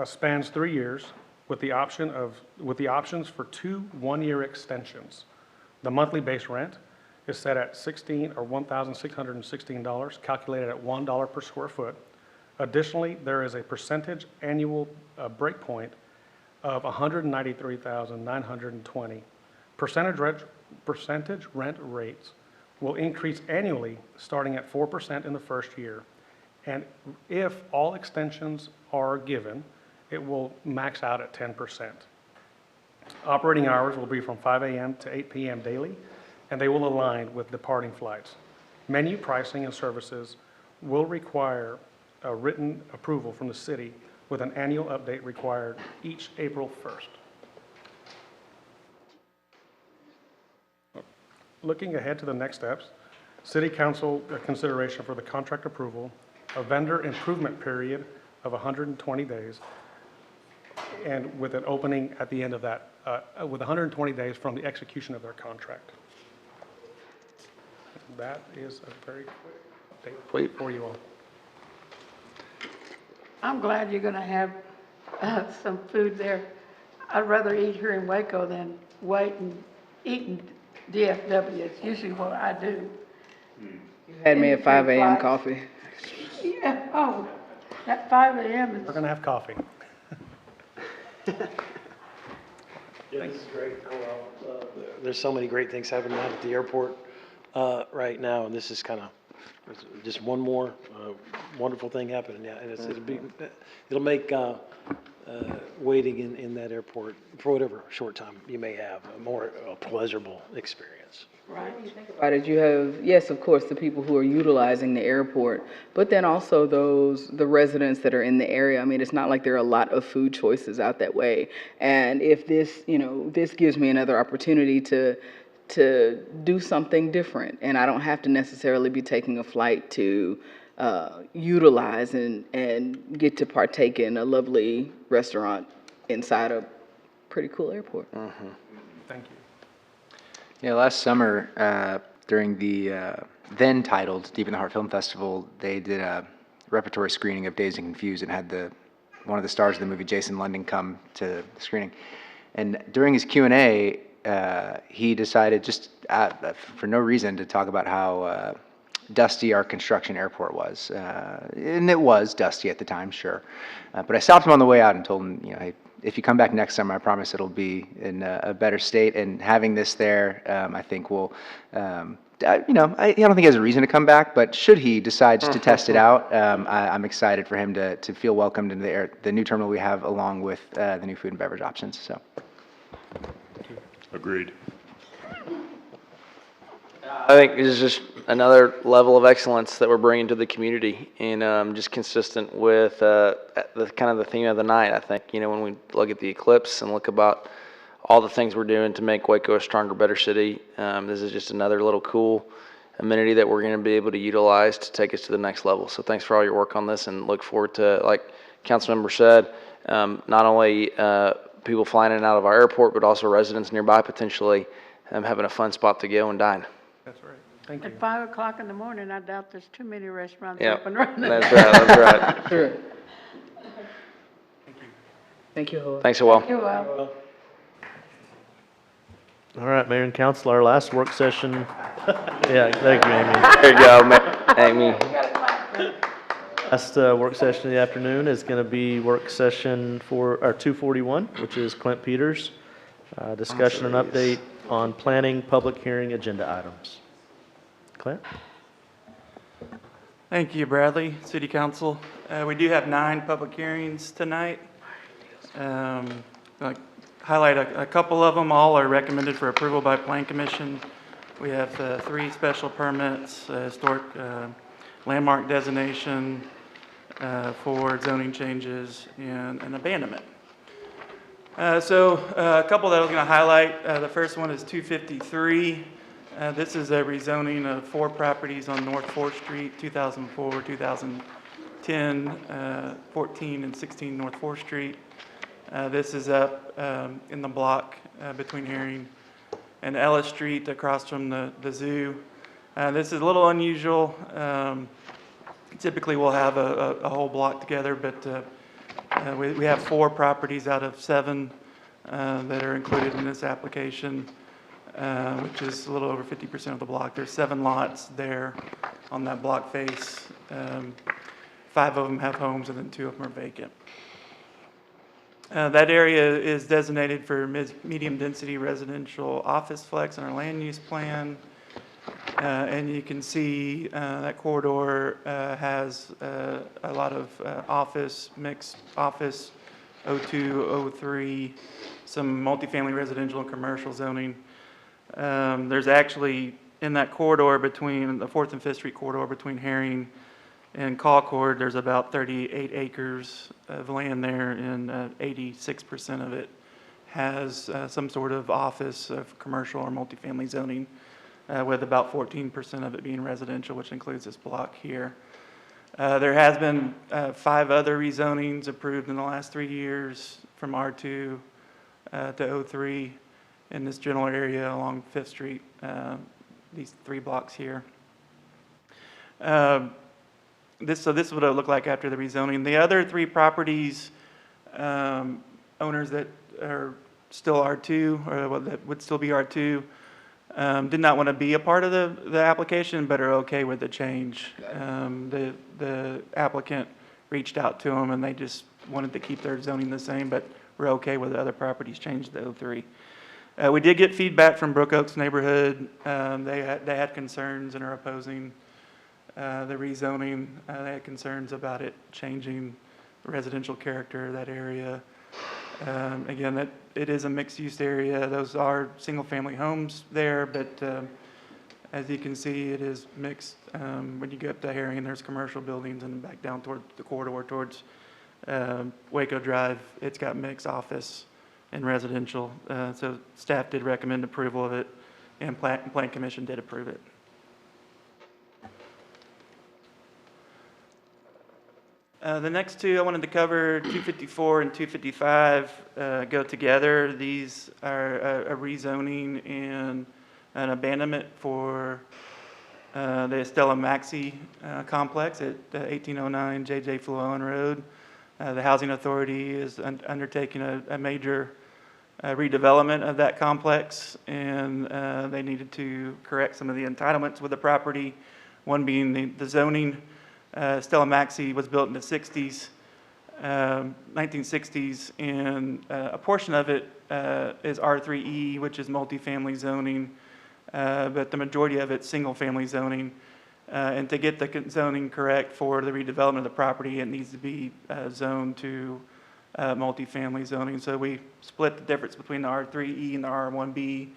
spans 3 years with the options for 2 one-year extensions. The monthly base rent is set at $1,616, calculated at $1 per square foot. Additionally, there is a percentage annual breakpoint of $193,920. Percentage rent rates will increase annually, starting at 4% in the first year. And if all extensions are given, it will max out at 10%. Operating hours will be from 5 a.m. to 8 p.m. daily, and they will align with departing flights. Menu pricing and services will require a written approval from the city with an annual update required each April 1st. Looking ahead to the next steps, City Council consideration for the contract approval, a vendor improvement period of 120 days, and with an opening at the end of that, with 120 days from the execution of their contract. That is a very quick update for you all. I'm glad you're going to have some food there. I'd rather eat here in Waco than wait and eat in DFW. It's usually what I do. You had me at 5 a.m. coffee. Yeah, oh, at 5 a.m. We're going to have coffee. Yeah, this is great. There's so many great things happening out at the airport right now, and this is kind of just one more wonderful thing happening. Yeah, and it'll make waiting in that airport for whatever short time you may have a more pleasurable experience. Right. About it, you have, yes, of course, the people who are utilizing the airport, but then also the residents that are in the area. I mean, it's not like there are a lot of food choices out that way. And if this, this gives me another opportunity to do something different, and I don't have to necessarily be taking a flight to utilize and get to partake in a lovely restaurant inside a pretty cool airport. Thank you. Yeah, last summer, during the then titled Deep in the Heart Film Festival, they did a repertory screening of Dazed and Confused and had one of the stars of the movie, Jason London, come to the screening. And during his Q&A, he decided, just for no reason, to talk about how dusty our construction airport was. And it was dusty at the time, sure. But I stopped him on the way out and told him, hey, if you come back next summer, I promise it'll be in a better state. And having this there, I think will I don't think he has a reason to come back, but should he decides to test it out, I'm excited for him to feel welcomed in the new terminal we have along with the new food and beverage options, so. Agreed. I think this is just another level of excellence that we're bringing to the community, and just consistent with the kind of the theme of the night. I think, when we look at the eclipse and look about all the things we're doing to make Waco a stronger, better city, this is just another little cool amenity that we're going to be able to utilize to take us to the next level. So thanks for all your work on this, and look forward to, like Councilmember said, not only people flying in and out of our airport, but also residents nearby potentially having a fun spot to go and dine. That's right. Thank you. At 5 o'clock in the morning, I doubt there's too many restaurants Yeah, open right now. that's right, that's right. Sure. Thank you, Howard. Thanks, Joel. You're welcome. All right, Mayor and Council, our last work session. Yeah, thank you, Amy. There you go, Amy. Last work session of the afternoon is going to be work session 241, which is Clint Peters. Discussion and update on planning public hearing agenda items. Clint? Thank you, Bradley, City Council. We do have 9 public hearings tonight. Like highlight a couple of them. All are recommended for approval by Plan Commission. We have 3 special permits, historic landmark designation, 4 zoning changes, and an abandonment. So a couple that I was going to highlight. The first one is 253. This is a rezoning of 4 properties on North 4th Street, 2004, 2010, 14, and 16 North 4th Street. This is up in the block between Herring and Ellis Street across from the zoo. This is a little unusual. Typically we'll have a whole block together, but we have 4 properties out of 7 that are included in this application, which is a little over 50% of the block. There's 7 lots there on that block face. 5 of them have homes and then 2 of them are vacant. That area is designated for medium-density residential office flex in our land use plan. And you can see that corridor has a lot of office, mixed office, O2, O3, some multifamily residential and commercial zoning. There's actually, in that corridor between the 4th and 5th Street corridor between Herring and Concord, there's about 38 acres of land there, and 86% of it has some sort of office of commercial or multifamily zoning, with about 14% of it being residential, which includes this block here. There has been 5 other rezonings approved in the last 3 years from R2 to O3 in this general area along 5th Street, these 3 blocks here. So this is what it would look like after the rezoning. The other 3 properties, owners that are still R2, or that would still be R2, did not want to be a part of the application, but are okay with the change. The applicant reached out to them, and they just wanted to keep their zoning the same, but were okay with the other properties changed to O3. We did get feedback from Brook Oaks neighborhood. They had concerns and are opposing the rezoning. They had concerns about it changing the residential character of that area. Again, it is a mixed-use area. Those are single-family homes there, but as you can see, it is mixed. When you get up to Herring, there's commercial buildings, and back down toward the corridor towards Waco Drive, it's got mixed office and residential. So staff did recommend approval of it, and Plan Commission did approve it. The next 2 I wanted to cover, 254 and 255, go together. These are a rezoning and an abandonment for the Estella Maxi complex at 1809 J.J. Fluellen Road. The Housing Authority is undertaking a major redevelopment of that complex, and they needed to correct some of the entitlements with the property, one being the zoning. Stella Maxi was built in the 60s, 1960s, and a portion of it is R3E, which is multifamily zoning. but the majority of it's single-family zoning. And to get the zoning correct for the redevelopment of the property, it needs to be zoned to multifamily zoning. So we split the difference between the R3E and the R1B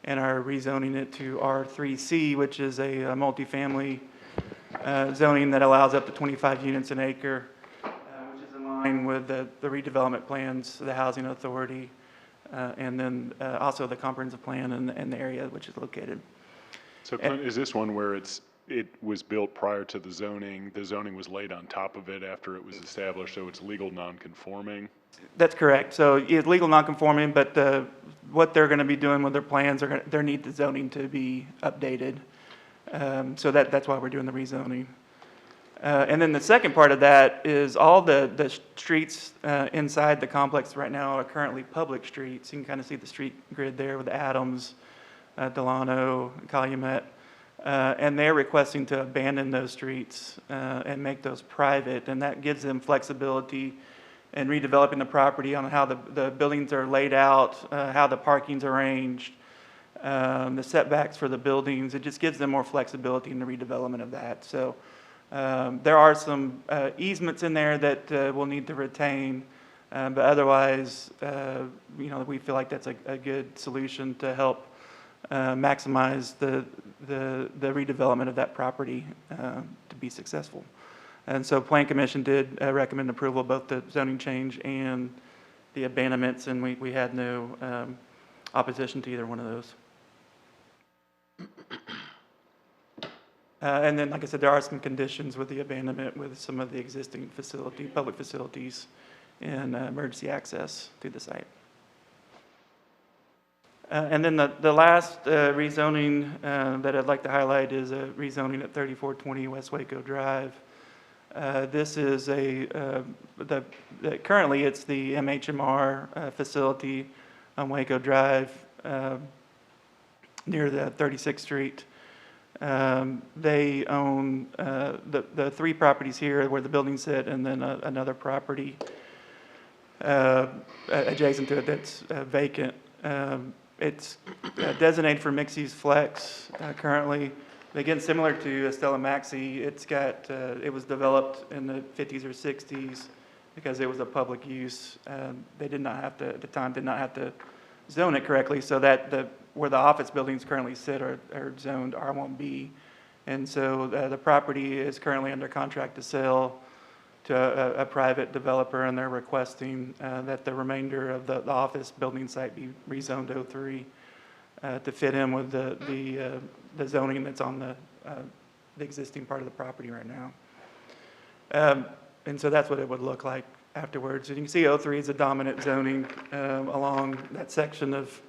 and are rezoning it to R3C, which is a multifamily zoning that allows up to 25 units an acre, which is in line with the redevelopment plans, the housing authority, and then also the comprehensive plan and the area which is located. So Clint, is this one where it was built prior to the zoning was laid on top of it after it was established, so it's legal non-conforming? That's correct. So it's legal non-conforming, but what they're going to be doing with their plans, they need the zoning to be updated. So that's why we're doing the rezoning. And then the second part of that is all the streets inside the complex right now are currently public streets. You can kind of see the street grid there with Adams, Delano, Calumet. And they're requesting to abandon those streets and make those private, and that gives them flexibility in redeveloping the property on how the buildings are laid out, how the parking's arranged, the setbacks for the buildings. It just gives them more flexibility in the redevelopment of that. So there are some easements in there that we'll need to retain, but otherwise, we feel like that's a good solution to help maximize the redevelopment of that property to be successful. And so Plan Commission did recommend approval of both the zoning change and the abandonments, and we had no opposition to either one of those. And then, like I said, there are some conditions with the abandonment with some of the existing public facilities and emergency access to the site. And then the last rezoning that I'd like to highlight is a rezoning at 3420 West Waco Drive. This is currently it's the MHMR facility on Waco Drive near the 36th Street. They own the three properties here where the buildings sit, and then another property adjacent to it that's vacant. It's designated for mixed-use flex currently. Again, similar to Estella Maxi, it was developed in the 50s or 60s because it was a public use. They did not have to, at the time, zone it correctly, so that where the office buildings currently sit are zoned R1B. And so the property is currently under contract to sell to a private developer, and they're requesting that the remainder of the office building site be rezoned to 03 to fit in with the zoning that's on the existing part of the property right now. And so that's what it would look like afterwards. And you can see 03 is a dominant zoning along that section of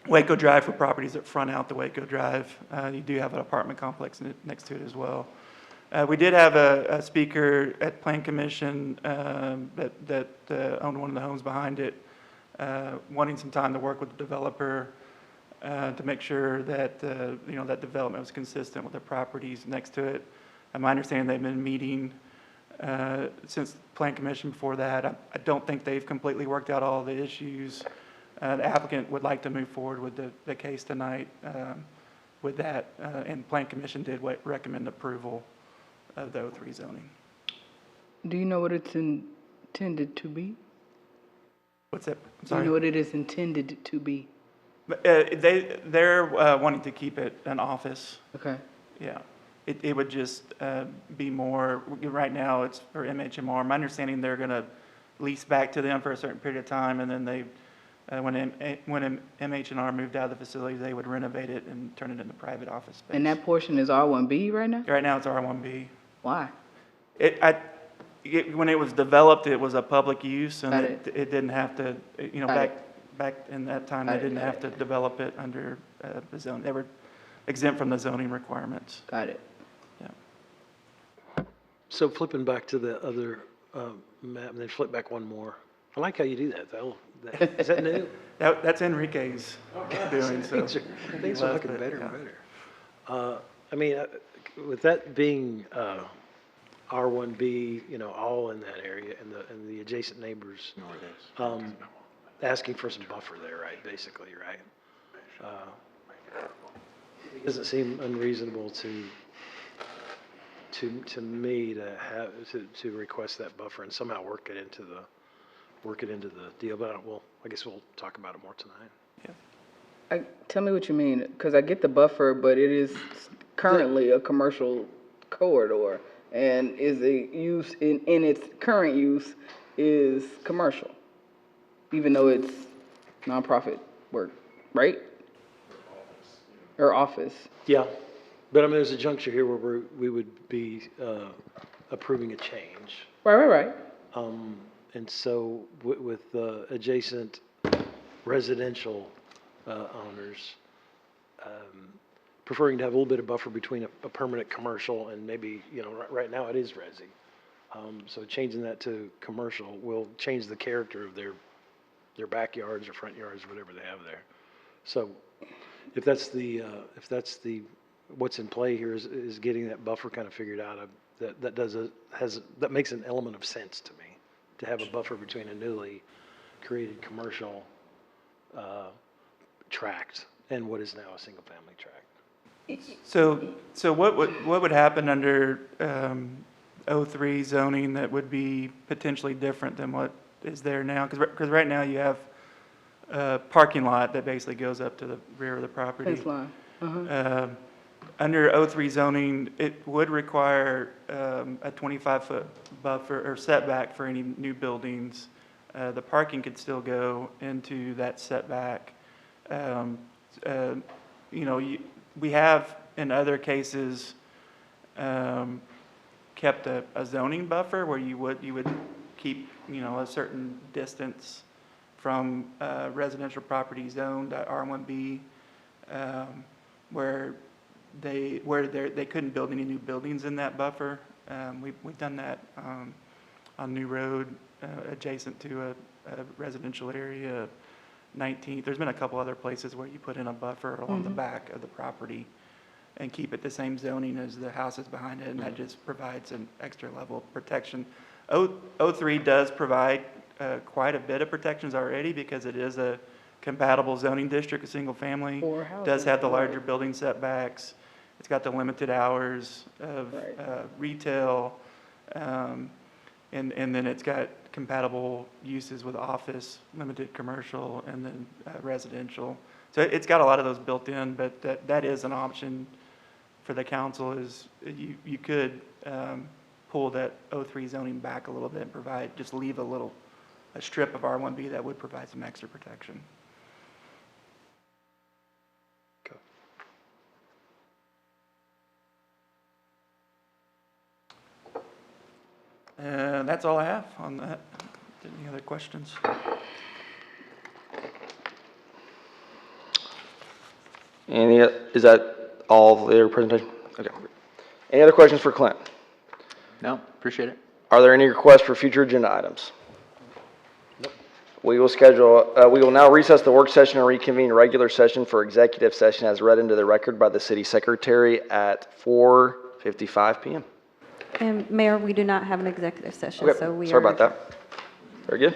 Waco Drive for properties that front out the Waco Drive. You do have an apartment complex next to it as well. We did have a speaker at Plan Commission that owned one of the homes behind it, wanting some time to work with the developer to make sure that that development was consistent with the properties next to it. My understanding, they've been meeting since Plan Commission before that. I don't think they've completely worked out all the issues. The applicant would like to move forward with the case tonight with that, and Plan Commission did recommend approval of the 03 zoning. Do you know what it's intended to be? What's that? I'm Do sorry. you know what it is intended to be? They're wanting to keep it an office. Okay. Yeah. It would just be more, right now it's for MHMR. My understanding, they're going to lease back to them for a certain period of time, and then they, when MHR moved out of the facility, they would renovate it and turn it into private office space. And that portion is R1B right now? Right now it's R1B. Why? When it was developed, it was a public use, and Got it didn't have to, back in that time, they didn't have to develop it under the zone. They were exempt from the zoning requirements. Got it. Yeah. So flipping back to the other map, and then flip back one more. I like how you do that, though. Is that new? That's Enrique's doing, so. Things are looking better and better. I mean, with that being R1B, all in that area, and the adjacent neighbors, asking for some buffer there, right, basically, right? It doesn't seem unreasonable to me to have, to request that buffer and somehow work it into the deal, but I guess we'll talk about it more tonight. Tell me what you mean, because I get the buffer, but it is currently a commercial corridor, and is a use, in its current use, is commercial, even though it's nonprofit work, right? Or office. Yeah, but I mean, there's a juncture here where we would be approving a change. Right. And so with adjacent residential owners, preferring to have a little bit of buffer between a permanent commercial and maybe, right now it is resi. So changing that to commercial will change the character of their backyards or front yards, whatever they have there. So if that's what's in play here is getting that buffer kind of figured out, that makes an element of sense to me, to have a buffer between a newly created commercial tract and what is now a single-family tract. So what would happen under 03 zoning that would be potentially different than what is there now? Because right now you have a parking lot that basically goes up to the rear of the property. Fence line. Under 03 zoning, it would require a 25-foot buffer or setback for any new buildings. The parking could still go into that setback. We have, in other cases, kept a zoning buffer where you would keep, a certain distance from residential property zoned at R1B, where they couldn't build any new buildings in that buffer. We've done that on New Road, adjacent to a residential area. 19th. There's been a couple other places where you put in a buffer along the back of the property and keep it the same zoning as the houses behind it, and that just provides an extra level of protection. 03 does provide quite a bit of protections already because it is a compatible zoning district, a single family. Does have the larger building setbacks. It's got the limited hours of retail, and then it's got compatible uses with office, limited commercial, and then residential. So it's got a lot of those built in, but that is an option for the council. Is you could pull that 03 zoning back a little bit and just leave a strip of R1B that would provide some extra protection. And that's all I have on that. Any other questions? Is that all for your presentation? Okay. Any other questions for Clint? No, appreciate it. Are there any requests for future agenda items? Nope. We will now recess the work session and reconvene regular session for executive session as read into the record by the city secretary at 4:55 p.m. And Mayor, we do not have an executive session, Okay, so we are. sorry about that. Very good.